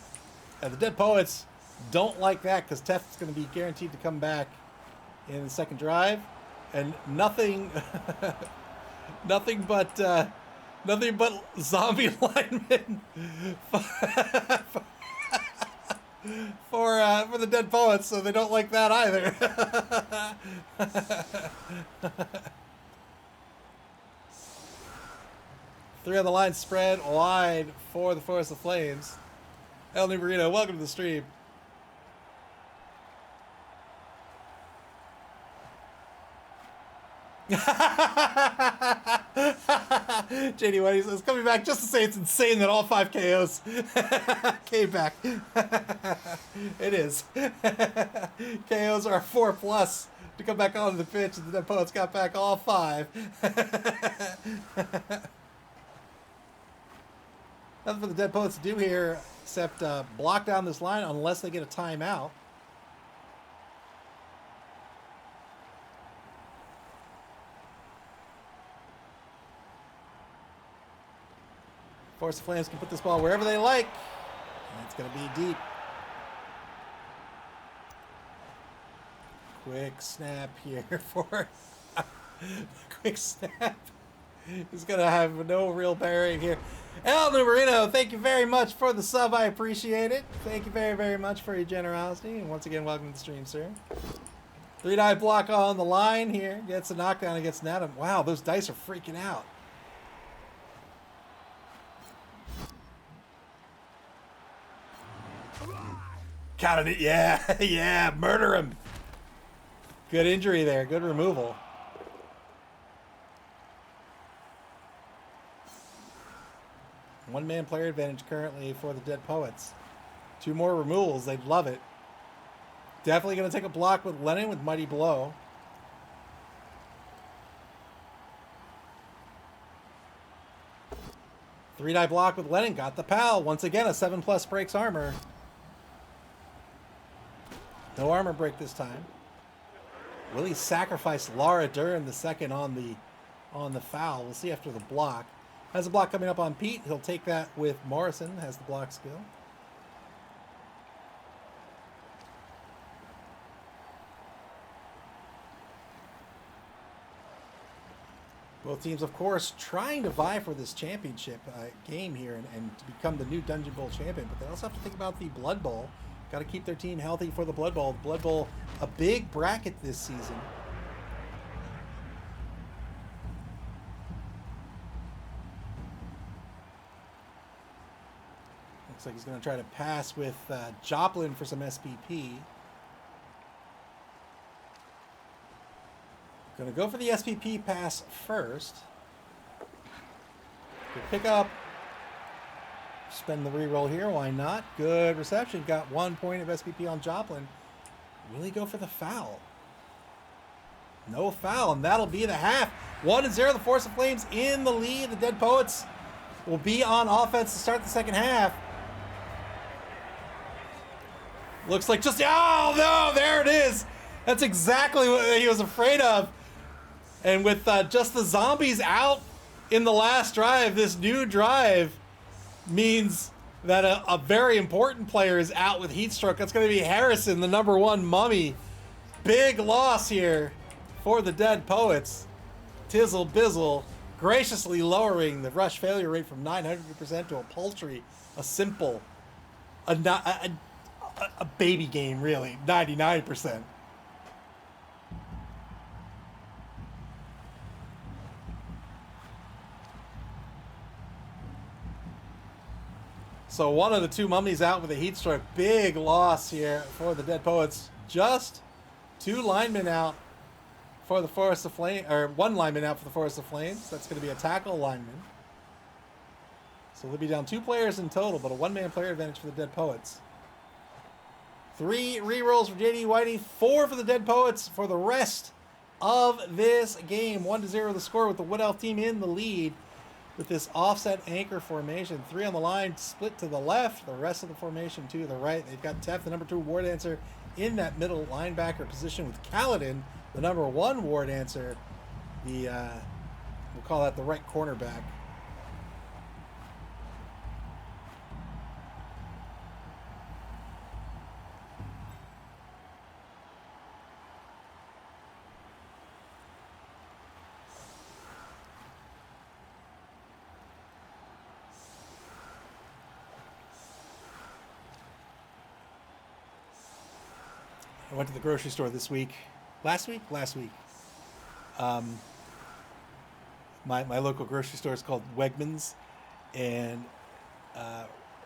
Dead Poets don't like that because Teft's going to be guaranteed to come back in the second drive, and nothing, nothing but zombie linemen for the Dead Poets. So they don't like that either. Three on the line, spread wide for the Forest of Flames. El Numerino, welcome to the stream. JD Whitey says, coming back just to say it's insane that all 5 KOs came back. It is. KOs are 4+ to come back onto the pitch, and the Dead Poets got back all 5. Nothing for the Dead Poets to do here except block down this line unless they get a timeout. Force of Flames can put this ball wherever they like. And it's going to be deep. Quick snap here for... Quick snap. He's going to have no real bearing here. El Numerino, thank you very much for the sub. I appreciate it. Thank you very, very much for your generosity. And once again, welcome to the stream, sir. 3-die block on the line here. Gets a knockdown against Nadam. Wow, those dice are freaking out. Counted it. Yeah, yeah, murder him. Good injury there. Good removal. One-man player advantage currently for the Dead Poets. 2 more removals. They'd love it. Definitely going to take a block with Lennon with Mighty Blow. Three-die block with Lennon. Got the pal. Once again, a 7+ breaks armor. No armor break this time. Will he sacrifice Laura Dern the second on the foul? We'll see after the block. Has a block coming up on Pete. He'll take that with Morrison, has the block skill. Both teams, of course, trying to vie for this championship game here and to become the new Dungeon Bowl champion. But they also have to think about the Blood Bowl. Got to keep their team healthy for the Blood Bowl. The Blood Bowl, a big bracket this season. Looks like he's going to try to pass with Joplin for some SPP. Going to go for the SPP pass first. Good pickup. Spend the reroll here. Why not? Good reception. Got 1 point of SPP on Joplin. Really go for the foul. No foul, and that'll be the half. 1-0. The Force of Flames in the lead. The Dead Poets will be on offense to start the second half. Looks like just... Oh, no! There it is! That's exactly what he was afraid of. And with just the zombies out in the last drive, this new drive means that a very important player is out with heat stroke. That's going to be Harrison, the #1 mummy. Big loss here for the Dead Poets. Tizzle Bizzle graciously lowering the rush failure rate from 900% to a paltry, a simple, a baby game, really, 99%. So one of the two mummies out with a heat stroke. Big loss here for the Dead Poets. Just 2 linemen out for the Forest of Flames, or 1 lineman out for the Forest of Flames. That's going to be a tackle lineman. So they'll be down 2 players in total, but a 1-man player advantage for the Dead Poets. 3 rerolls for JD Whitey, 4 for the Dead Poets for the rest of this game. 1-0 the score with the Wood Elf team in the lead. With this offset anchor formation, 3 on the line, split to the left, the rest of the formation to the right. They've got Tef, the #2 war dancer, in that middle linebacker position with Kaladin, the #1 war dancer, the we'll call that the right cornerback. I went to the grocery store this week. Last week. My local grocery store is called Wegmans. And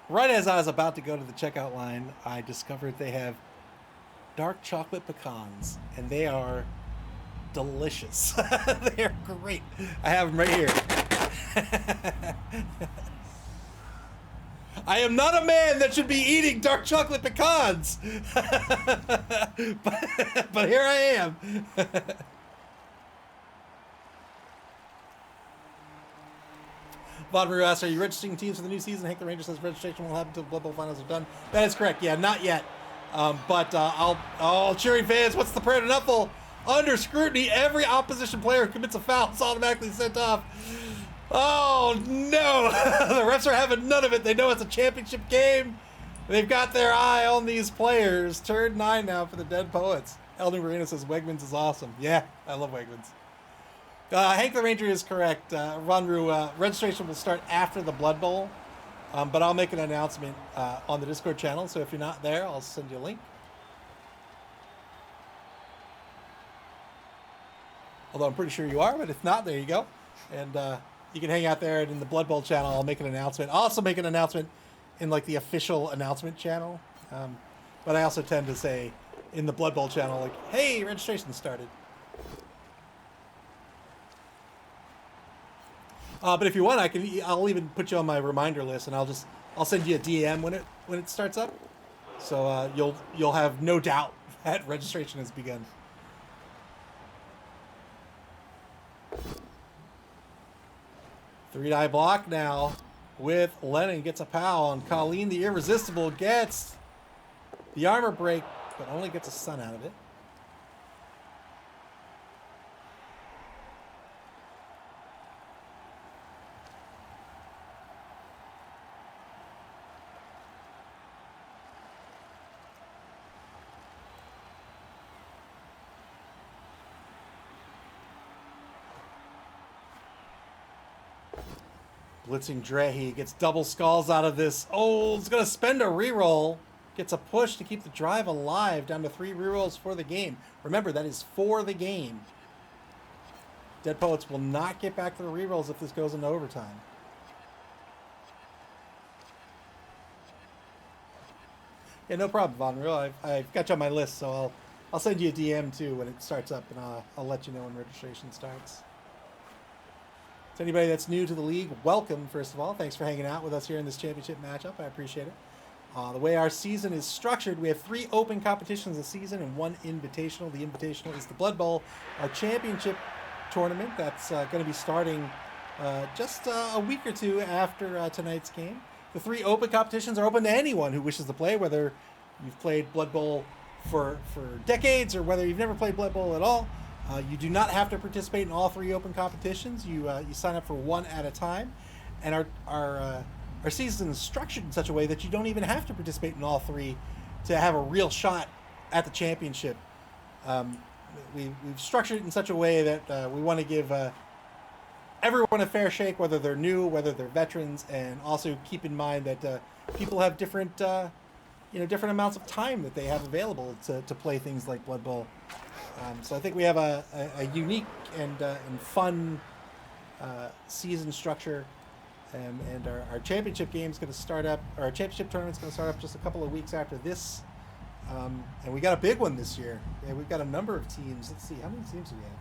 right as I was about to go to the checkout line, I discovered they have dark chocolate pecans. And they are delicious. They are great. I have them right here. I am not a man that should be eating dark chocolate pecans, but here I am. Von Maru asks, are you registering teams for the new season? Hank the Ranger says registration will happen until the Blood Bowl finals are done. That is correct. Yeah, not yet. But I'll cheering fans, what's the prayer to Nuffle? Under scrutiny, every opposition player who commits a foul is automatically sent off. Oh, no. The refs are having none of it. They know it's a championship game. They've got their eye on these players. Turn 9 now for the Dead Poets. Elden Marina says Wegmans is awesome. Yeah, I love Wegmans. Hank the Ranger is correct. Ronru, registration will start after the Blood Bowl. But I'll make an announcement on the Discord channel. So if you're not there, I'll send you a link. Although I'm pretty sure you are, but if not, there you go. And you can hang out there, and in the Blood Bowl channel, I'll make an announcement. I'll also make an announcement in like the official announcement channel. But I also tend to say in the Blood Bowl channel, like, hey, registration started. But if you want, I'll even put you on my reminder list, and I'll send you a DM when it starts up. So you'll have no doubt that registration has begun. Three-die block now with Lennon. Gets a pow, and Colleen the Irresistible gets the armor break, but only gets a stun out of it. Blitzing Drehy gets double skulls out of this. Oh, it's going to spend a reroll. Gets a push to keep the drive alive, down to 3 rerolls for the game. Remember, that is for the game. Dead Poets will not get back to the rerolls if this goes into overtime. Yeah, no problem, Von Real. I've got you on my list, so I'll send you a DM too when it starts up, and I'll let you know when registration starts. To anybody that's new to the league, welcome, first of all. Thanks for hanging out with us here in this championship matchup. I appreciate it. The way our season is structured, we have 3 open competitions this season and 1 invitational. The invitational is the Blood Bowl, our championship tournament that's going to be starting just a week or 2 after tonight's game. The 3 open competitions are open to anyone who wishes to play, whether you've played Blood Bowl for decades or whether you've never played Blood Bowl at all. You do not have to participate in all 3 open competitions. You sign up for 1 at a time, and our season is structured in such a way that you don't even have to participate in all 3 to have a real shot at the championship. We've structured it in such a way that we want to give everyone a fair shake, whether they're new, whether they're veterans, and also keep in mind that people have different different amounts of time that they have available to play things like Blood Bowl. So I think we have a unique and fun season structure. And our championship game's going to start up, or our championship tournament's going to start up just a couple of weeks after this. And we got a big one this year. Yeah, we've got a number of teams. Let's see, how many teams do we have?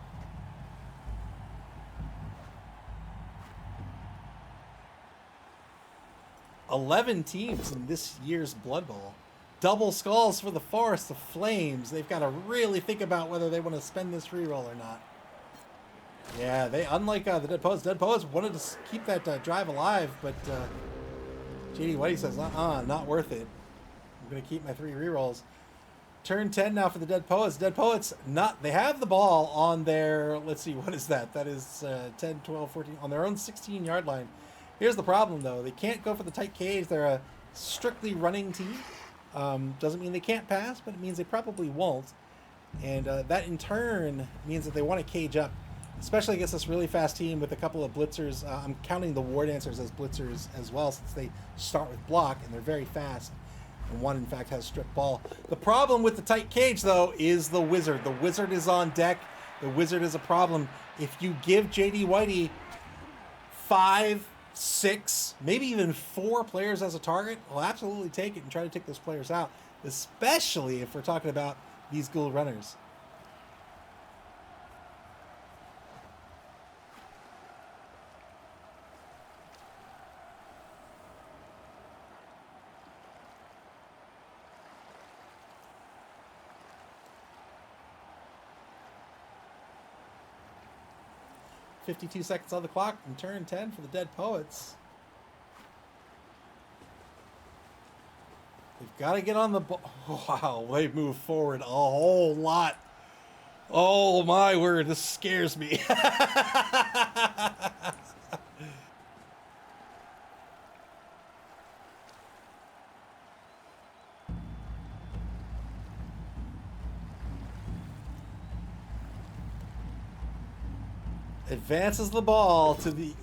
$11 teams in this year's Blood Bowl. Double skulls for the Forest of Flames. They've got to really think about whether they want to spend this reroll or not. Yeah, they, unlike the Dead Poets wanted to keep that drive alive, but JD Whitey says, not worth it. I'm going to keep my 3 rerolls. Turn 10 now for the Dead Poets. Dead Poets, they have the ball on their, let's see, what is that? That is 10, 12, 14, on their own 16-yard line. Here's the problem, though. They can't go for the tight cage. They're a strictly running team. Doesn't mean they can't pass, but it means they probably won't. And that, in turn, means that they want to cage up, especially against this really fast team with a couple of blitzers. I'm counting the War Dancers as blitzers as well, since they start with block, and they're very fast. And one, in fact, has strip ball. The problem with the tight cage, though, is the Wizard. The Wizard is on deck. The Wizard is a problem. If you give JD Whitey 5, 6, maybe even 4 players as a target, we'll absolutely take it and try to take those players out, especially if we're talking about these ghoul runners. .52 seconds on the clock and turn 10 for the Dead Poets. They've got to get on the ball. Wow, they move forward a whole lot. Oh my word, this scares me. Advances the ball to the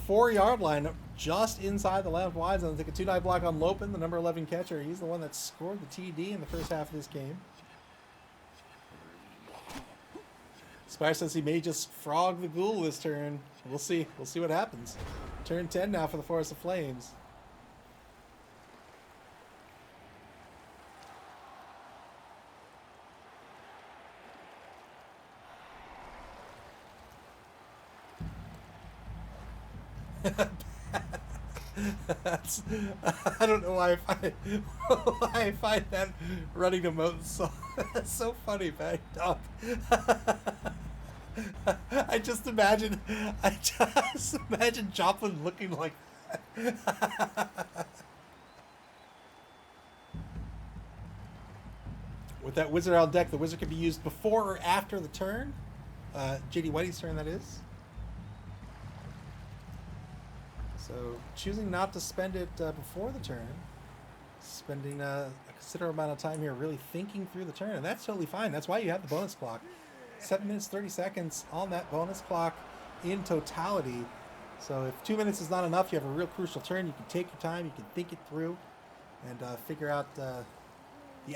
4-yard line, just inside the left wide zone. Take a 2-9 block on Lopin, the number 11 catcher. He's the one that scored the TD in the first half of this game. Spire says he may just frog the ghoul this turn. We'll see. We'll see what happens. Turn 10 now for the Forest of Flames. I don't know why I find that running emote so funny, man. I just imagine Joplin looking like that. With that Wizard on deck, the Wizard can be used before or after the turn. JD Whitey's turn, that is. So choosing not to spend it before the turn, spending a considerable amount of time here really thinking through the turn, and that's totally fine. That's why you have the bonus clock. 7 minutes, 30 seconds on that bonus clock in totality. So if 2 minutes is not enough, you have a real crucial turn. You can take your time, you can think it through, and figure out the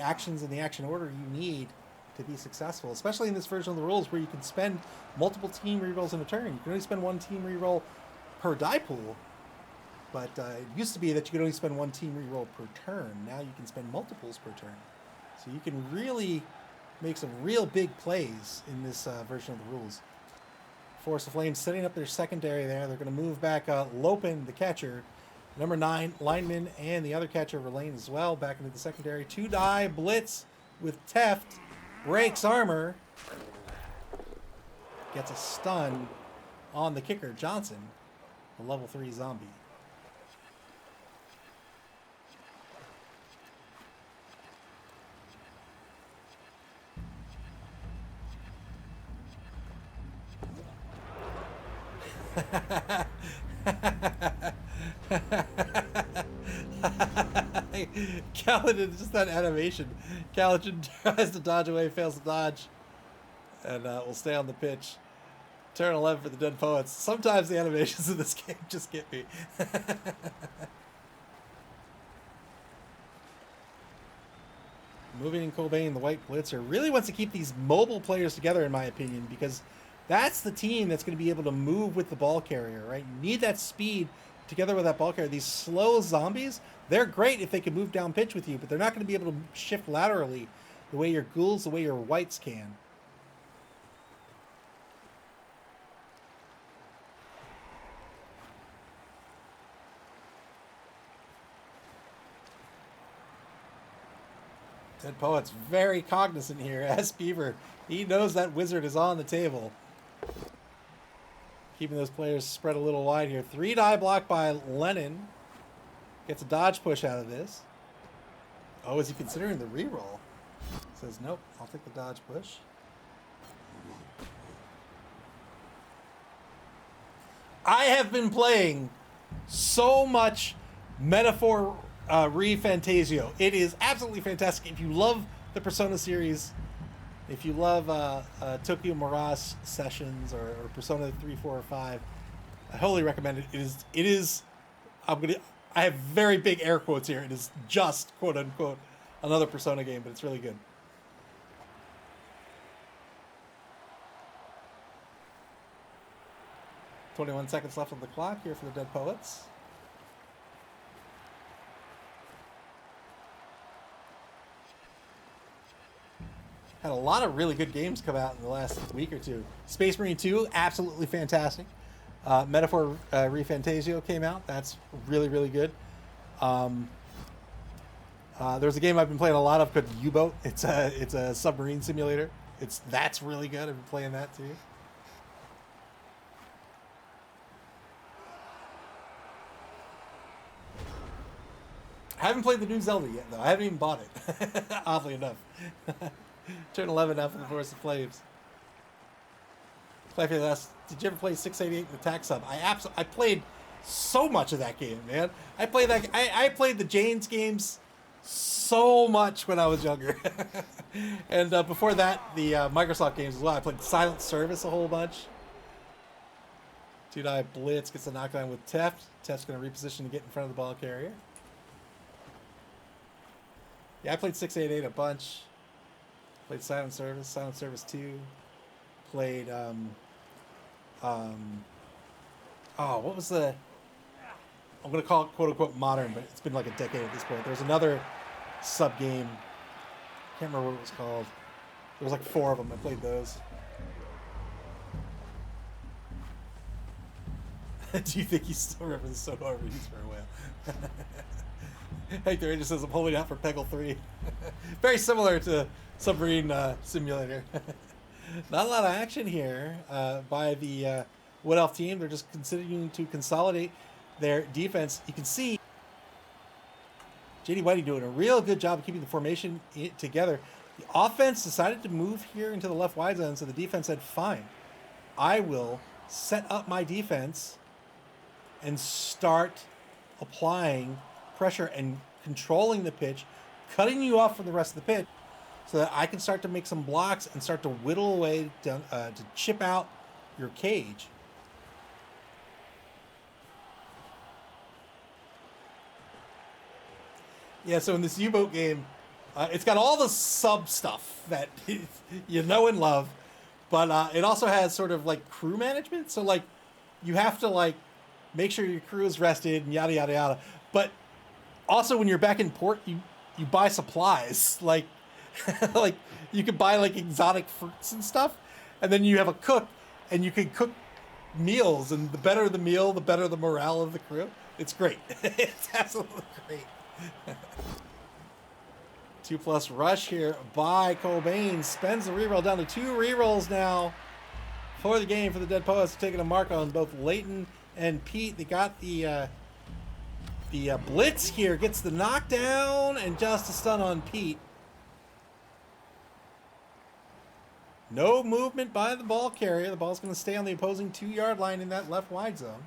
actions and the action order you need to be successful, especially in this version of the rules where you can spend multiple team rerolls in a turn. You can only spend one team reroll per die pool, but it used to be that you could only spend one team reroll per turn. Now you can spend multiples per turn. So you can really make some real big plays in this version of the rules. Forest of Flames setting up their secondary there. They're going to move back Lopin, the catcher, number 9, lineman, and the other catcher, Verlaine, as well, back into the secondary. 2-die blitz with Teft. Breaks armor. Gets a stun on the kicker, Johnson, the level 3 zombie. Kaladin, just that animation. Kaladin tries to dodge away, fails to dodge, and will stay on the pitch. Turn 11 for the Dead Poets. Sometimes the animations of this game just get me. Moving in Cobain, the White Blitzer, really wants to keep these mobile players together, in my opinion, because that's the team that's going to be able to move with the ball carrier, right? You need that speed together with that ball carrier. These slow zombies, they're great if they can move down pitch with you, but they're not going to be able to shift laterally the way your ghouls, the way your whites can. Dead Poet's very cognizant here. S. Beaver, he knows that wizard is on the table. Keeping those players spread a little wide here. 3-die block by Lennon. Gets a dodge push out of this. Oh, is he considering the reroll? Says, nope, I'll take the dodge push. I have been playing so much Metaphor Re-Fantasio. It is absolutely fantastic. If you love the Persona series, if you love Tokyo Mirage Sessions or Persona 3, 4, or 5, I wholly recommend it. It is I have very big air quotes here. It is just, quote unquote, another Persona game, but it's really good. "21 seconds left on the clock here for the Dead Poets. Had a lot of really good games come out in the last week or two. Space Marine 2, absolutely fantastic. Metaphor Re-Fantasio came out. That's really, really good. There's a game I've been playing a lot of called U-Boat. It's a submarine simulator. That's really good. I've been playing that too. I haven't played the new Zelda yet, though. I haven't even bought it, oddly enough. Turn 11 now for the Forest of Flames. Did you ever play 688 in Attack Sub? I played so much of that game, man. I played the Jane's games so much when I was younger. And before that, the Microsoft games as well. I played Silent Service a whole bunch. 2-die Blitz gets a knockdown with Teft. Teft's going to reposition to get in front of the ball carrier. Yeah, I played 688 a bunch. Played Silent Service 2. Played, what was the... I'm going to call it quote-unquote modern, but it's been like a decade at this point. There was another sub-game. Can't remember what it was called. There was like 4 of them. I played those. Do you think he still represents Soto Arvides for a while? Hector just says I'm holding out for Peggle 3. Very similar to Submarine Simulator. Not a lot of action here by the Wood Elf team. They're just continuing to consolidate their defense. You can see JD Whitey doing a real good job of keeping the formation together. The offense decided to move here into the left wide zone, so the defense said, fine, I will set up my defense and start applying pressure and controlling the pitch, cutting you off from the rest of the pitch so that I can start to make some blocks and start to whittle away to chip out your cage. Yeah, so in this U-boat game, it's got all the sub stuff that you know and love, but it also has sort of like crew management. So like, you have to like make sure your crew is rested and yada yada yada. But also when you're back in port, you buy supplies like like you can buy like exotic fruits and stuff, and then you have a cook, and you can cook meals, and the better the meal, the better the morale of the crew. It's great. It's absolutely great. 2+ rush here by Cobain. Spends the reroll down to 2 rerolls now for the game for the Dead Poets, taking a mark on both Leighton and Pete. They got the blitz here, gets the knockdown and just a stun on Pete. No movement by the ball carrier. The ball's going to stay on the opposing 2-yard line in that left wide zone.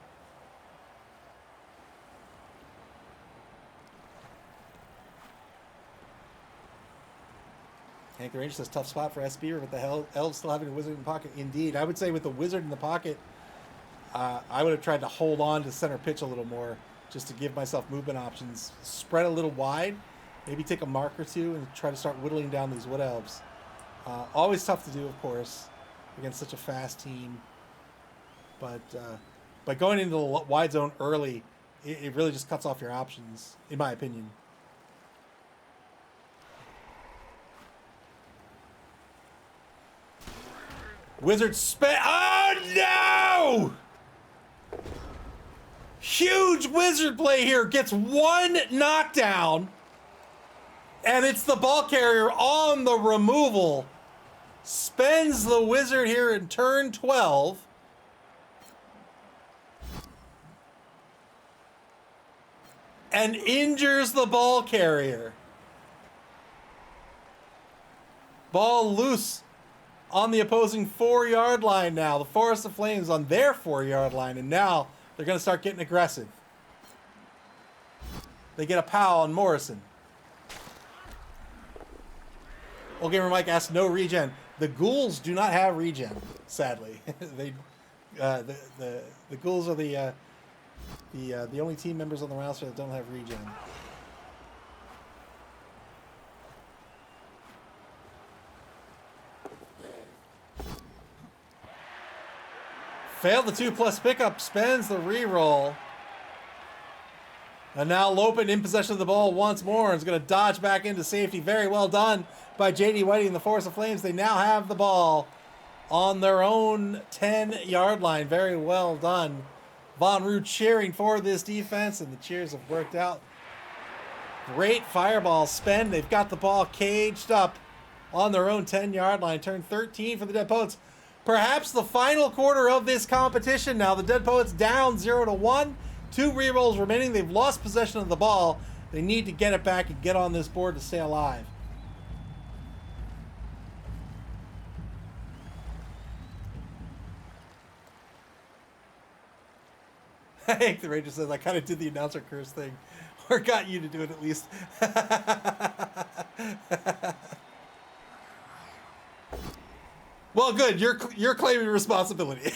Hank the Ranger says tough spot for SB, but the Elves still having a wizard in the pocket. Indeed. I would say with the wizard in the pocket, I would have tried to hold on to center pitch a little more just to give myself movement options. Spread a little wide, maybe take a mark or two and try to start whittling down these Wood Elves. Always tough to do, of course, against such a fast team. But by going into the wide zone early, it really just cuts off your options, in my opinion. Wizard oh no! Huge wizard play here. Gets 1 knockdown. And it's the ball carrier on the removal. Spends the wizard here in turn 12. And injures the ball carrier. Ball loose on the opposing 4-yard line now. The Forest of Flames on their 4-yard line. And now they're going to start getting aggressive. They get a POW on Morrison. Old Gamer Mike asks, no regen. The ghouls do not have regen, sadly. They, the ghouls are the only team members on the roster that don't have regen. Failed the 2+ pickup, spends the reroll. And now Lopin in possession of the ball once more and is going to dodge back into safety. Very well done by J.D. Whiting and the Forest of Flames. They now have the ball on their own 10-yard line. Very well done. Von Roo cheering for this defense, and the cheers have worked out. Great fireball spend. They've got the ball caged up on their own 10-yard line. Turn 13 for the Dead Poets. Perhaps the final quarter of this competition now. The Dead Poets down 0-1. 2 rerolls remaining. They've lost possession of the ball. They need to get it back and get on this board to stay alive. Hank the Ranger says, I kind of did the announcer curse thing. Or got you to do it at least. Well, good. You're claiming responsibility.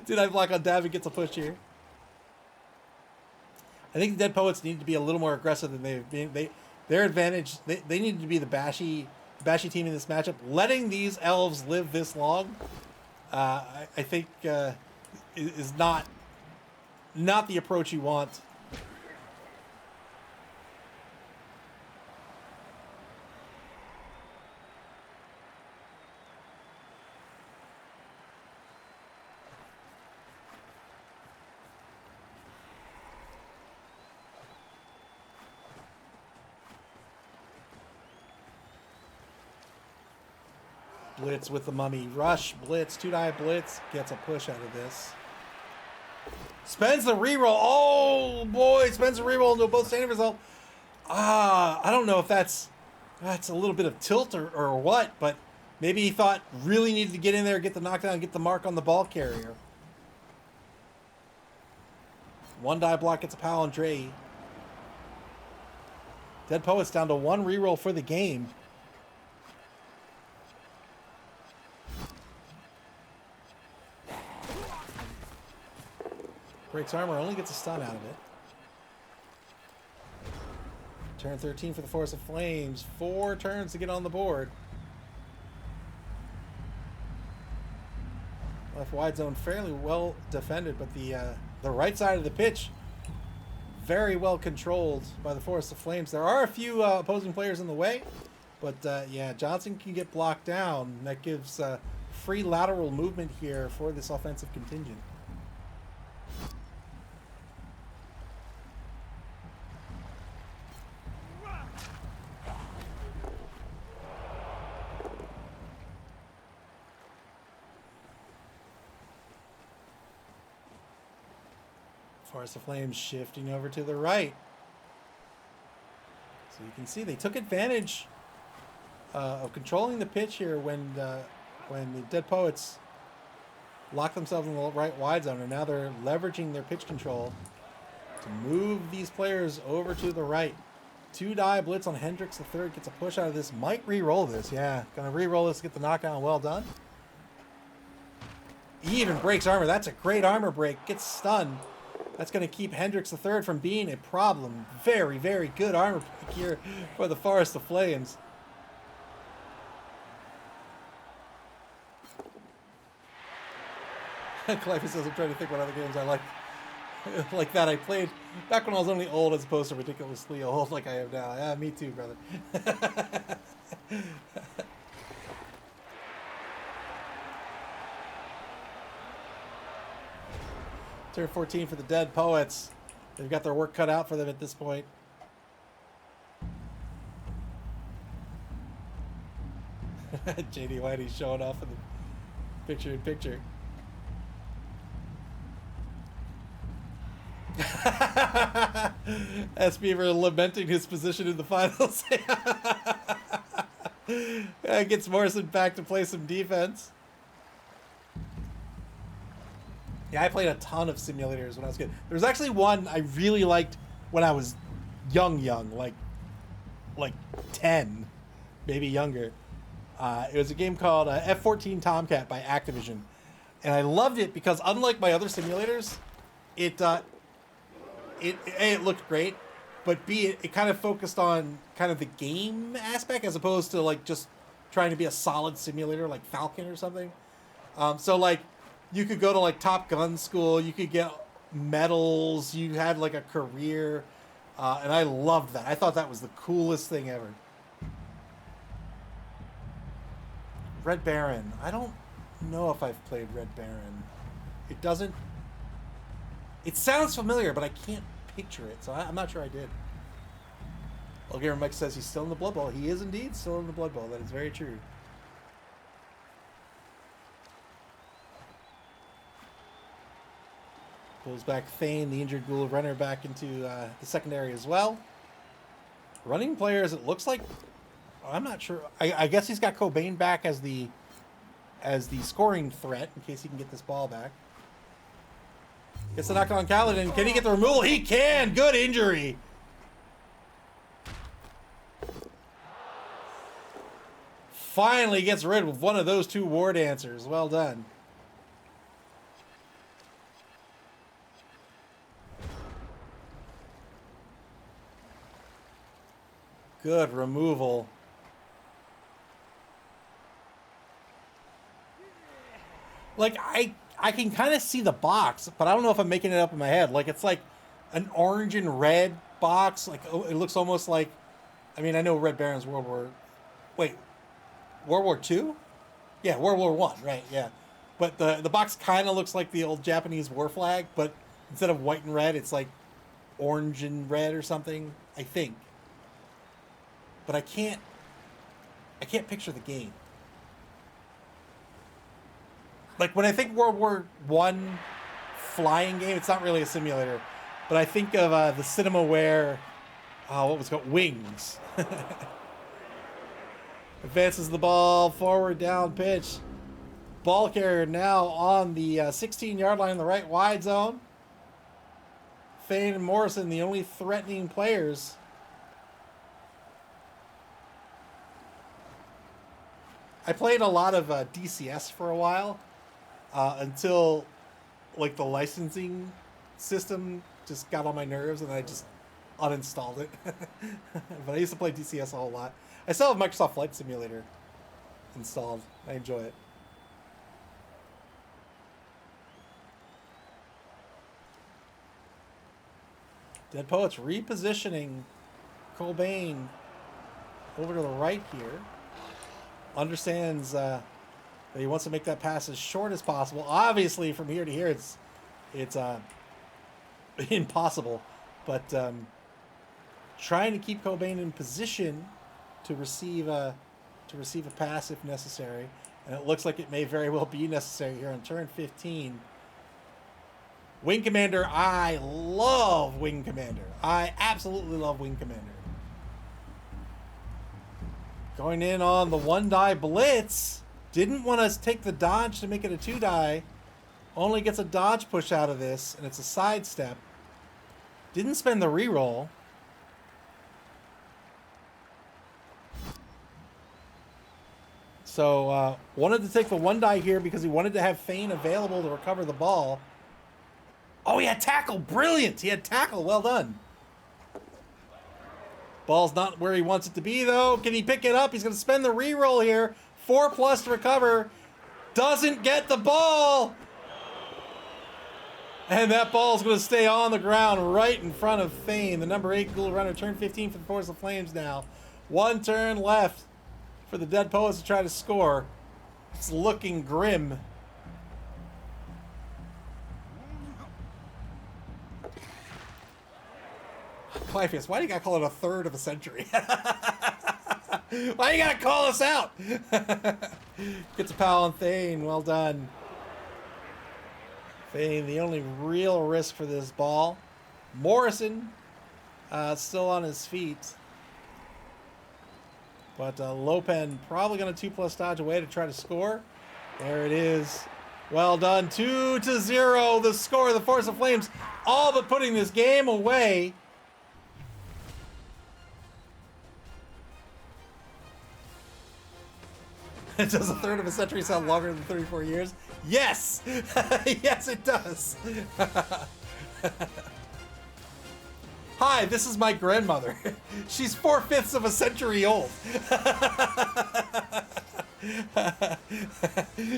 Did I block on Davin gets a push here? I think the Dead Poets need to be a little more aggressive than they've been. Their advantage, they need to be the bashy team in this matchup. Letting these elves live this long, I think is not the approach you want. Blitz with the mummy. Rush, blitz, 2-die blitz. Gets a push out of this. Spends the reroll. Oh, boy. Spends the reroll into both standing result. I don't know if that's a little bit of tilt or what, but maybe he thought really needed to get in there, get the knockdown, get the mark on the ball carrier. 1-die block gets a POW on Dre. Dead Poets down to 1 reroll for the game. Breaks armor, only gets a stun out of it. Turn 13 for the Force of Flames. 4 turns to get on the board. Left wide zone fairly well defended, but the right side of the pitch very well controlled by the Force of Flames. There are a few opposing players in the way, but yeah, Johnson can get blocked down. That gives free lateral movement here for this offensive contingent. Force of Flames shifting over to the right. So you can see they took advantage of controlling the pitch here when the Dead Poets locked themselves in the right wide zone, and now they're leveraging their pitch control to move these players over to the right. 2-die blitz on Hendricks. The third gets a push out of this. Might re-roll this. Yeah, gonna re-roll this to get the knockdown. Well done. He even breaks armor. That's a great armor break. Gets stunned. That's going to keep Hendricks III from being a problem. Very, very good armor pick here for the Forest of Flames. Clive says, I'm trying to think what other games I like that I played back when I was only old as opposed to ridiculously old like I am now. Yeah, me too, brother. Turn 14 for the Dead Poets. They've got their work cut out for them at this point. JD Whitey showing off in the picture-in-picture. S. Beaver lamenting his position in the finals. Gets Morrison back to play some defense. Yeah, I played a ton of simulators when I was a kid. There was actually one I really liked when I was young, like 10, maybe younger. It was a game called F-14 Tomcat by Activision, and I loved it because unlike my other simulators, it looked great, but B, it kind of focused on kind of the game aspect as opposed to like just trying to be a solid simulator like Falcon or something. So like, you could go to like Top Gun school, you could get medals, you had like a career, and I loved that. I thought that was the coolest thing ever. Red Baron. I don't know if I've played Red Baron. It sounds familiar, but I can't picture it, so I'm not sure I did. Well, Gamer Mike says he's still in the Blood Bowl. He is indeed still in the Blood Bowl. That is very true. Pulls back Thane, the injured Ghoul Runner, back into the secondary as well. Running players, it looks like, I'm not sure. I guess he's got Cobain back as the scoring threat in case he can get this ball back. Gets the knock on Kaladin. Can he get the removal? He can! Good injury! Finally gets rid of one of those two War Dancers. Well done. Good removal. Like, I can kind of see the box, but I don't know if I'm making it up in my head. Like, it's like an orange and red box. Like, it looks almost like, I mean, I know Red Baron's World War II? Yeah, World War I, right, yeah. But the box kind of looks like the old Japanese war flag, but instead of white and red, it's like orange and red or something, I think. But I can't picture the game. Like, when I think World War I flying game, it's not really a simulator, but I think of the CinemaWare, what was it called? Wings. Advances the ball, forward, down, pitch. Ball carrier now on the 16-yard line in the right wide zone. Thane and Morrison, the only threatening players. I played a lot of DCS for a while until like the licensing system just got on my nerves, and I just uninstalled it. But I used to play DCS a whole lot. I still have Microsoft Flight Simulator installed. I enjoy it. Dead Poets repositioning Cobain over to the right here. Understands that he wants to make that pass as short as possible. Obviously, from here to here, it's impossible. But trying to keep Cobain in position to receive a pass if necessary, and it looks like it may very well be necessary here on turn 15. Wing Commander, I love Wing Commander. I absolutely love Wing Commander. Going in on the 1-die blitz. Didn't want to take the dodge to make it a 2-die. Only gets a dodge push out of this, and it's a sidestep. Didn't spend the reroll. So wanted to take the 1-die here because he wanted to have Feign available to recover the ball. Oh, he had tackle. Brilliant. He had tackle. Well done. Ball's not where he wants it to be, though. Can he pick it up? He's going to spend the reroll here. 4+ to recover. Doesn't get the ball. And that ball's going to stay on the ground right in front of Feign. The number 8 Ghoul Runner. Turn 15 for the Force of Flames now. 1 turn left for the Dead Poets to try to score. It's looking grim. Clypheus, why do you gotta call it a third of a century? Why you gotta call us out? Gets a pal on Feign. Well done. Feign, the only real risk for this ball. Morrison, still on his feet. But Lopen probably going to 2+ dodge away to try to score. There it is. Well done. 2-0. The score. The Force of Flames all but putting this game away. Does a third of a century sound longer than 34 years? Yes! Yes, it does. Hi, this is my grandmother. She's 4/5 of a century old.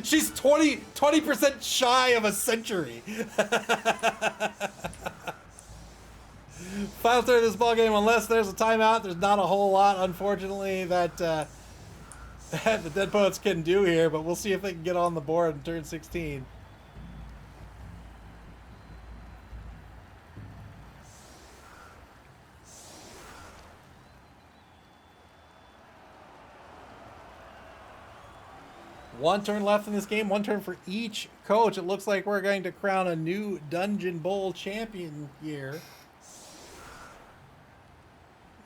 She's 20% shy of a century. Final third of this ball game, unless there's a timeout, there's not a whole lot, unfortunately, that the Dead Poets can do here, but we'll see if they can get on the board in turn 16. One turn left in this game, 1 turn for each coach. It looks like we're going to crown a new Dungeonbowl champion here.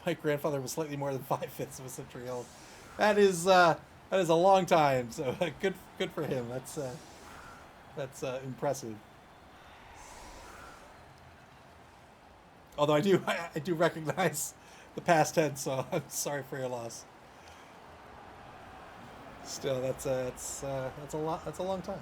My grandfather was slightly more than 5/5 of a century old. That is a long time. So good for him. That's impressive. Although I do recognize the past tense, so I'm sorry for your loss. Still, that's a long time.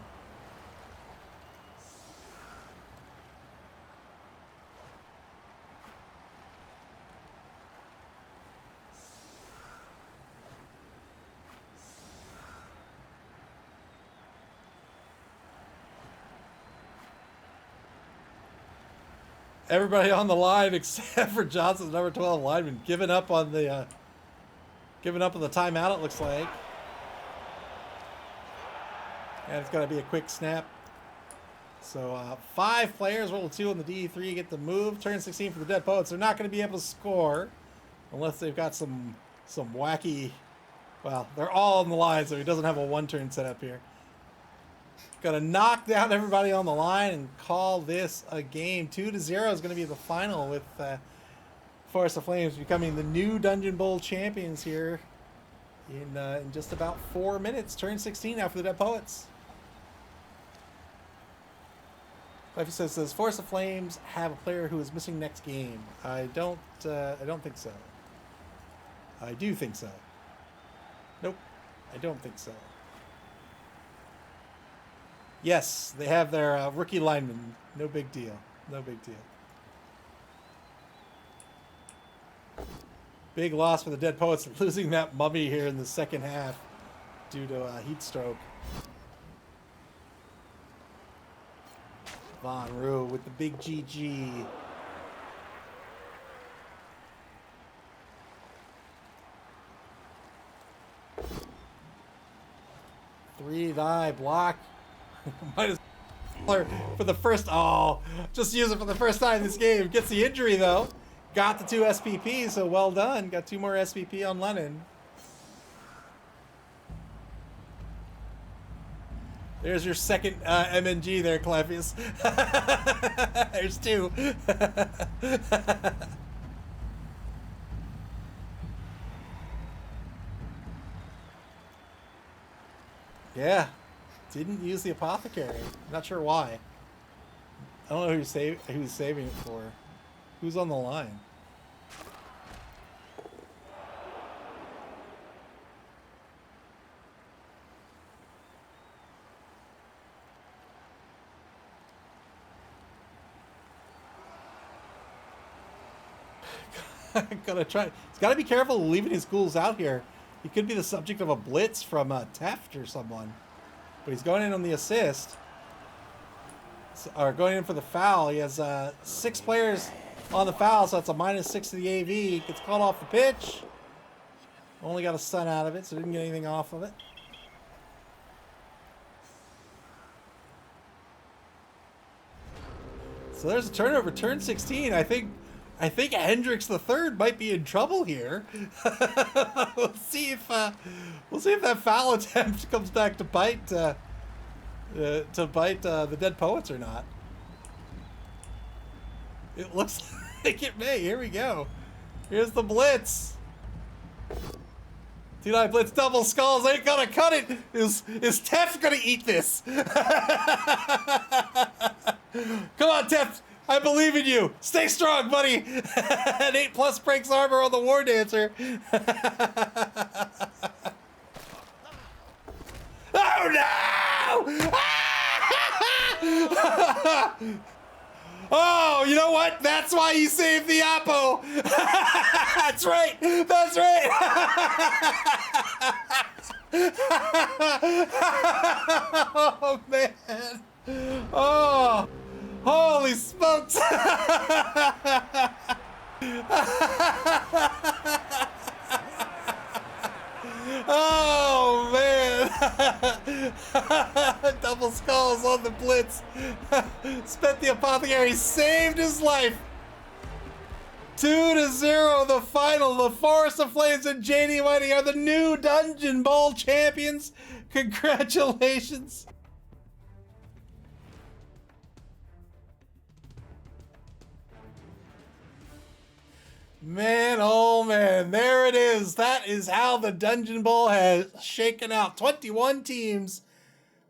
Everybody on the line except for Johnson, the number 12 lineman, giving up on the timeout. It looks like. And it's going to be a quick snap. So 5 players, roll 2 on the D3, get the move. Turn 16 for the Dead Poets. They're not going to be able to score unless they've got some wacky... Well, they're all on the line, so he doesn't have a 1-turn set up here. Going to knock down everybody on the line and call this a game. 2-0 is going to be the final with Force of Flames becoming the new Dungeonbowl champions here in just about 4 minutes. Turn 16 now for the Dead Poets. Life says Force of Flames have a player who is missing next game. I don't think so. I do think so. Nope, I don't think so. Yes, they have their rookie lineman. No big deal. No big deal. Big loss for the Dead Poets, losing that mummy here in the second half due to heat stroke. Von Rue with the big GG. Three-die block. Might as well for the first. Oh, just use it for the first time in this game. Gets the injury though. Got the 2 SPP, so well done. Got 2 more SPP on Lennon. There's your second MNG there, Cleffius. There's 2. Yeah, didn't use the apothecary. Not sure why. I don't know who's saving it for. Who's on the line? Gotta try. He's got to be careful leaving his ghouls out here. He could be the subject of a blitz from Teft or someone. But he's going in on the assist. Or going in for the foul. He has 6 players on the foul, so that's a -6 to the AV. Gets called off the pitch. Only got a stun out of it, so didn't get anything off of it. So there's a turnover, turn 16. I think Hendricks III might be in trouble here. We'll see if that foul attempt comes back to bite the Dead Poets or not. It looks like it may. Here we go. Here's the blitz. 2-9 blitz, double skulls. Ain't gonna cut it. Is Teft gonna eat this? Come on, Teft. I believe in you. Stay strong, buddy. An 8+ breaks armor on the War Dancer. Oh no! Oh, you know what? That's why you saved the Oppo. That's right. That's right. Oh man. Oh. Holy smokes! Oh man! Double skulls on the blitz. Spent the apothecary, saved his life. 2-0, the final. The Forest of Flames and JD Whiting are the new Dungeon Bowl champions. Congratulations. Man, oh man, there it is. That is how the Dungeon Bowl has shaken out. 21 teams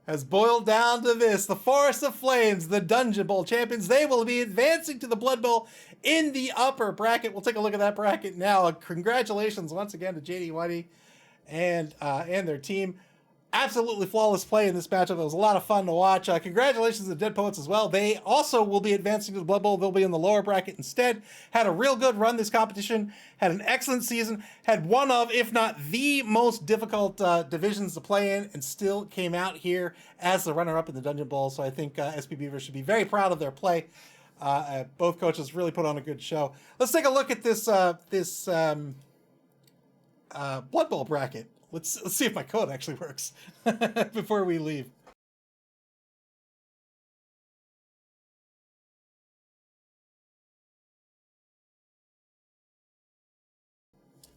has boiled down to this. The Forest of Flames, the Dungeon Bowl champions. They will be advancing to the Blood Bowl in the upper bracket. We'll take a look at that bracket now. Congratulations once again to JD Whitey and their team. Absolutely flawless play in this matchup. It was a lot of fun to watch. Congratulations to the Dead Poets as well. They also will be advancing to the Blood Bowl. They'll be in the lower bracket instead. Had a real good run this competition. Had an excellent season. Had one of, if not the most difficult divisions to play in, and still came out here as the runner-up in the Dungeon Bowl. So I think SP Beavers should be very proud of their play. Both coaches really put on a good show. Let's take a look at this Blood Bowl bracket. Let's see if my code actually works before we leave.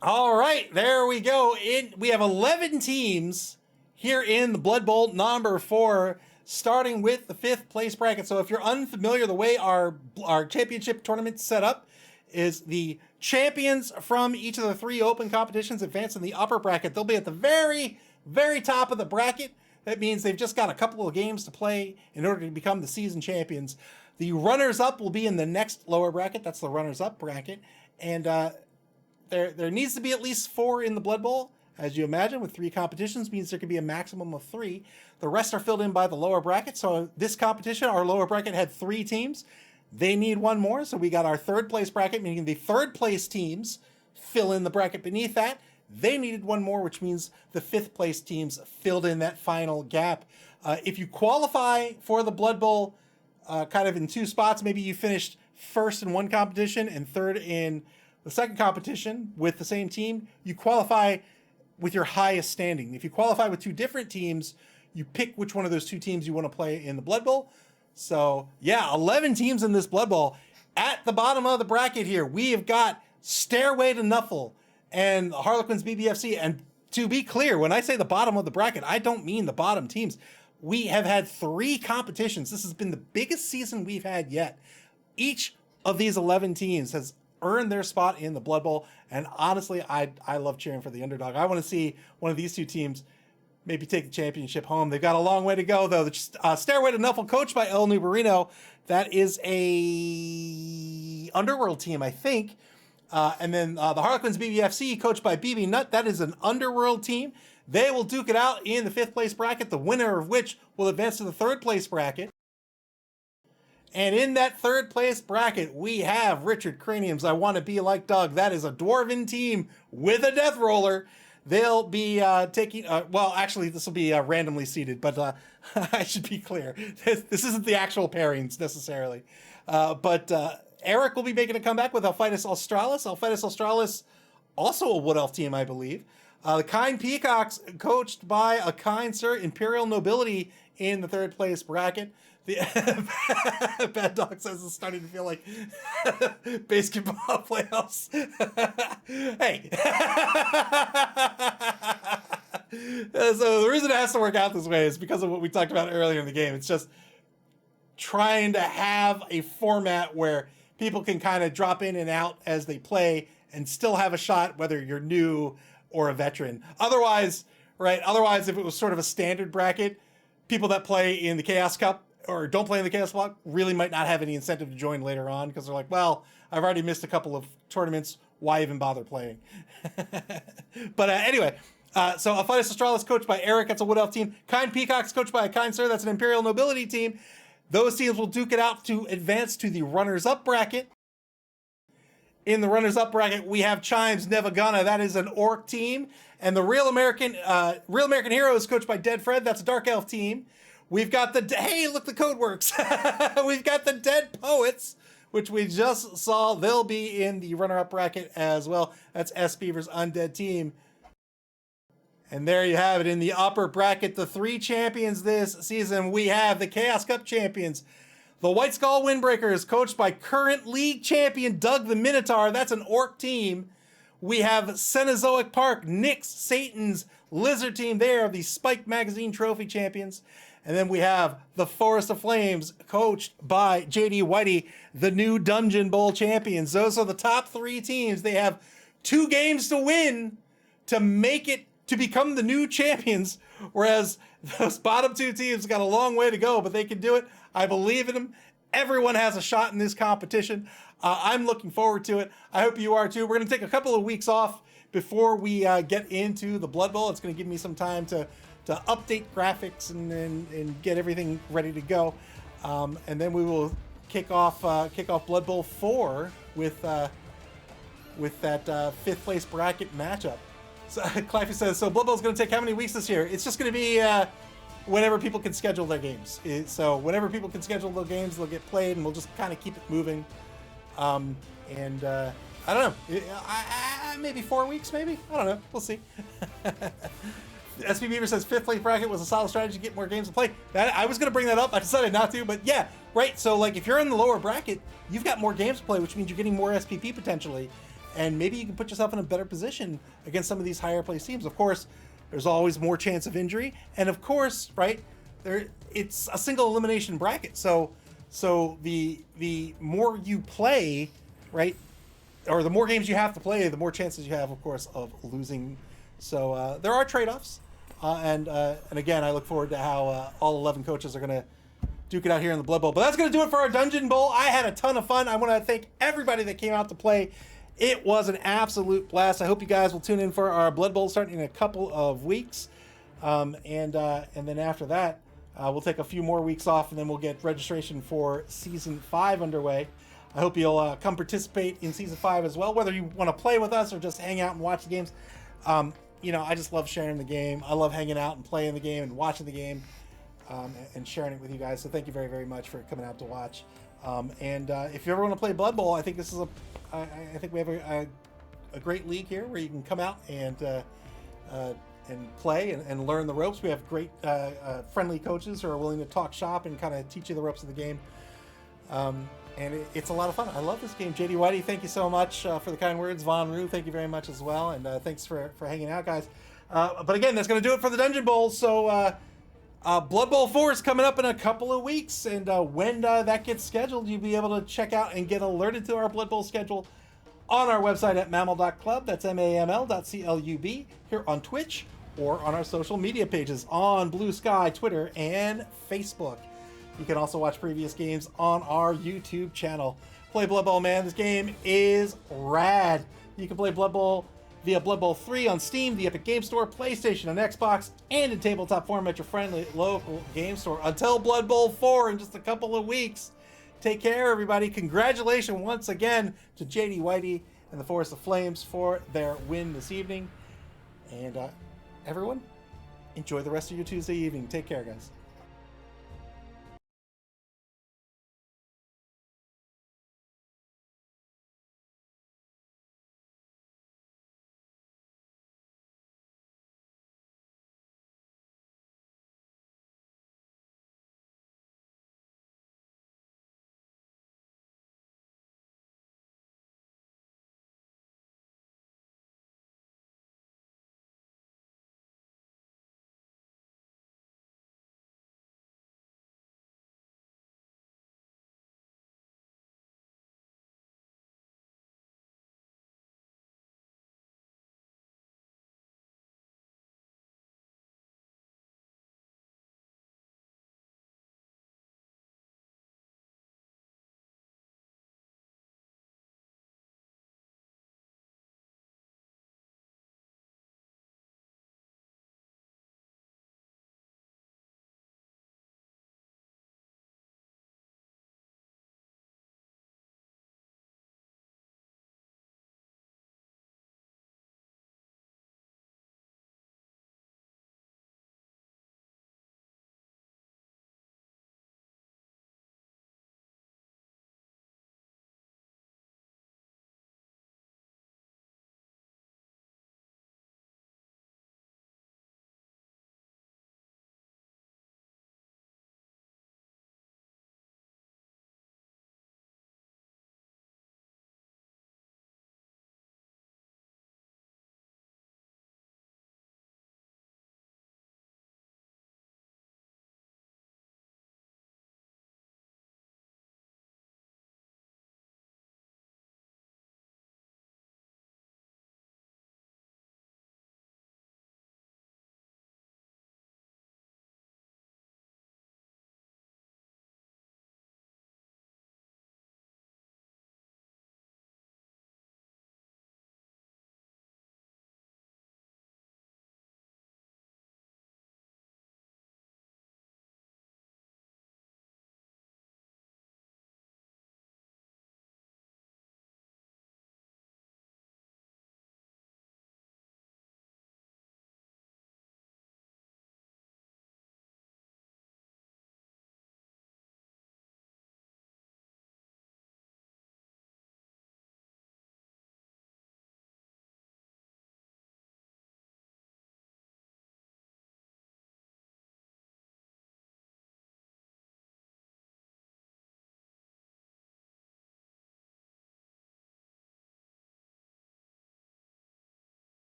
All right, there we go. We have 11 teams here in the Blood Bowl number 4, starting with the 5th place bracket. So if you're unfamiliar, the way our championship tournament's set up is the champions from each of the 3 open competitions advance in the upper bracket. They'll be at the very, very top of the bracket. That means they've just got a couple of games to play in order to become the season champions. The runners-up will be in the next lower bracket. That's the runners-up bracket. And there needs to be at least 4 in the Blood Bowl. As you imagine, with 3 competitions means there could be a maximum of 3. The rest are filled in by the lower bracket. So this competition, our lower bracket had 3 teams. They need 1 more, so we got our 3rd place bracket, meaning the 3rd place teams fill in the bracket beneath that. They needed one more, which means the 5th place teams filled in that final gap. If you qualify for the Blood Bowl kind of in 2 spots, maybe you finished 1st in one competition and 3rd in the second competition with the same team, you qualify with your highest standing. If you qualify with 2 different teams, you pick which one of those 2 teams you want to play in the Blood Bowl. So yeah, 11 teams in this Blood Bowl. At the bottom of the bracket here, we have got Stairway to Nuffle and Harlequins BBFC. And to be clear, when I say the bottom of the bracket, I don't mean the bottom teams. We have had 3 competitions. This has been the biggest season we've had yet. Each of these 11 teams has earned their spot in the Blood Bowl. And honestly, I love cheering for the underdog. I want to see one of these 2 teams maybe take the championship home. They've got a long way to go, though. The Stairway to Nuffle, coached by El Nubarino. That is a Underworld team, I think. And then the Harlequins BBFC, coached by BB Nutt. That is an Underworld team. They will duke it out in the 5th place bracket, the winner of which will advance to the 3rd place bracket. And in that 3rd place bracket, we have Richard Cranium's I Want to Be Like Doug. That is a Dwarven team with a Death Roller. They'll be taking, well, actually, this will be randomly seeded, but I should be clear. This isn't the actual pairings necessarily. But Eric will be making a comeback with Alphitus Australis. Alphitus Australis, also a Wood Elf team, I believe. The Kind Peacocks, coached by a kind Sir Imperial Nobility in the 3rd place bracket. The Bad Dog says it's starting to feel like basketball playoffs. Hey. So the reason it has to work out this way is because of what we talked about earlier in the game. It's just trying to have a format where people can kind of drop in and out as they play and still have a shot, whether you're new or a veteran. Otherwise, right? Otherwise, if it was sort of a standard bracket, people that play in the Chaos Cup or don't play in the Chaos Block really might not have any incentive to join later on because they're like, well, I've already missed a couple of tournaments. Why even bother playing? But anyway, so Alphitus Australis, coached by Eric. That's a Wood Elf team. Kind Peacocks, coached by a Kind Sir. That's an Imperial Nobility team. Those teams will duke it out to advance to the runners-up bracket. In the runners-up bracket, we have Chimes Nevagana. That is an Orc team. And the Real American Heroes, coached by Dead Fred. That's a Dark Elf team. We've got hey, look, the code works. We've got the Dead Poets, which we just saw. They'll be in the runner-up bracket as well. That's S. Beaver's Undead team. And there you have it. In the upper bracket, the 3 champions this season, we have the Chaos Cup champions. The White Skull Windbreakers, coached by current league champion Doug the Minotaur. That's an Orc team. We have Cenozoic Park, Nyx, Satan's Lizard team. They are the Spike Magazine Trophy champions. And then we have the Forest of Flames, coached by JD Whitey, the new Dungeon Bowl champions. Those are the top 3 teams. They have 2 games to win to make it, to become the new champions, whereas those bottom 2 teams got a long way to go, but they can do it. I believe in them. Everyone has a shot in this competition. I'm looking forward to it. I hope you are too. We're going to take a couple of weeks off before we get into the Blood Bowl. It's going to give me some time to update graphics and get everything ready to go. And then we will kick off Blood Bowl 4 with that 5th place bracket matchup. So Cliffy says, so Blood Bowl is going to take how many weeks this year? It's just going to be whenever people can schedule their games. So whenever people can schedule their games, they'll get played, and we'll just kind of keep it moving. I don't know. Maybe 4 weeks, maybe? I don't know. We'll see. SB Beaver says 5th place bracket was a solid strategy to get more games to play. I was going to bring that up. I decided not to, but yeah, right. So like if you're in the lower bracket, you've got more games to play, which means you're getting more SPP potentially. And maybe you can put yourself in a better position against some of these higher placed teams. Of course, there's always more chance of injury. And of course, right, it's a single elimination bracket. So the more you play, right, or the more games you have to play, the more chances you have, of course, of losing. So there are trade-offs. And again, I look forward to how all 11 coaches are going to duke it out here in the Blood Bowl. But that's going to do it for our Dungeon Bowl. I had a ton of fun. I want to thank everybody that came out to play. It was an absolute blast. I hope you guys will tune in for our Blood Bowl starting in a couple of weeks. And then after that, we'll take a few more weeks off, and then we'll get registration for Season 5 underway. I hope you'll come participate in Season 5 as well, whether you want to play with us or just hang out and watch the games. You know, I just love sharing the game. I love hanging out and playing the game and watching the game and sharing it with you guys. So thank you very, very much for coming out to watch. If you ever want to play Blood Bowl, I think this is I think we have a great league here where you can come out and play and learn the ropes. We have great friendly coaches who are willing to talk shop and kind of teach you the ropes of the game. And it's a lot of fun. I love this game. JD Whitey, thank you so much for the kind words. Von Rue, thank you very much as well. And thanks for hanging out, guys. But again, that's going to do it for the Dungeon Bowl. So Blood Bowl 4 is coming up in a couple of weeks. And when that gets scheduled, you'll be able to check out and get alerted to our Blood Bowl schedule on our website at maml.club. That's MAML.club here on Twitch or on our social media pages on Blue Sky, Twitter, and Facebook. You can also watch previous games on our YouTube channel. Play Blood Bowl, man. This game is rad. You can play Blood Bowl via Blood Bowl 3 on Steam, the Epic Game Store, PlayStation, and Xbox, and in tabletop form at your friendly local game store until Blood Bowl 4 in just a couple of weeks. Take care, everybody. Congratulations once again to JD Whitey and the Forest of Flames for their win this evening. And everyone, enjoy the rest of your Tuesday evening. Take care, guys.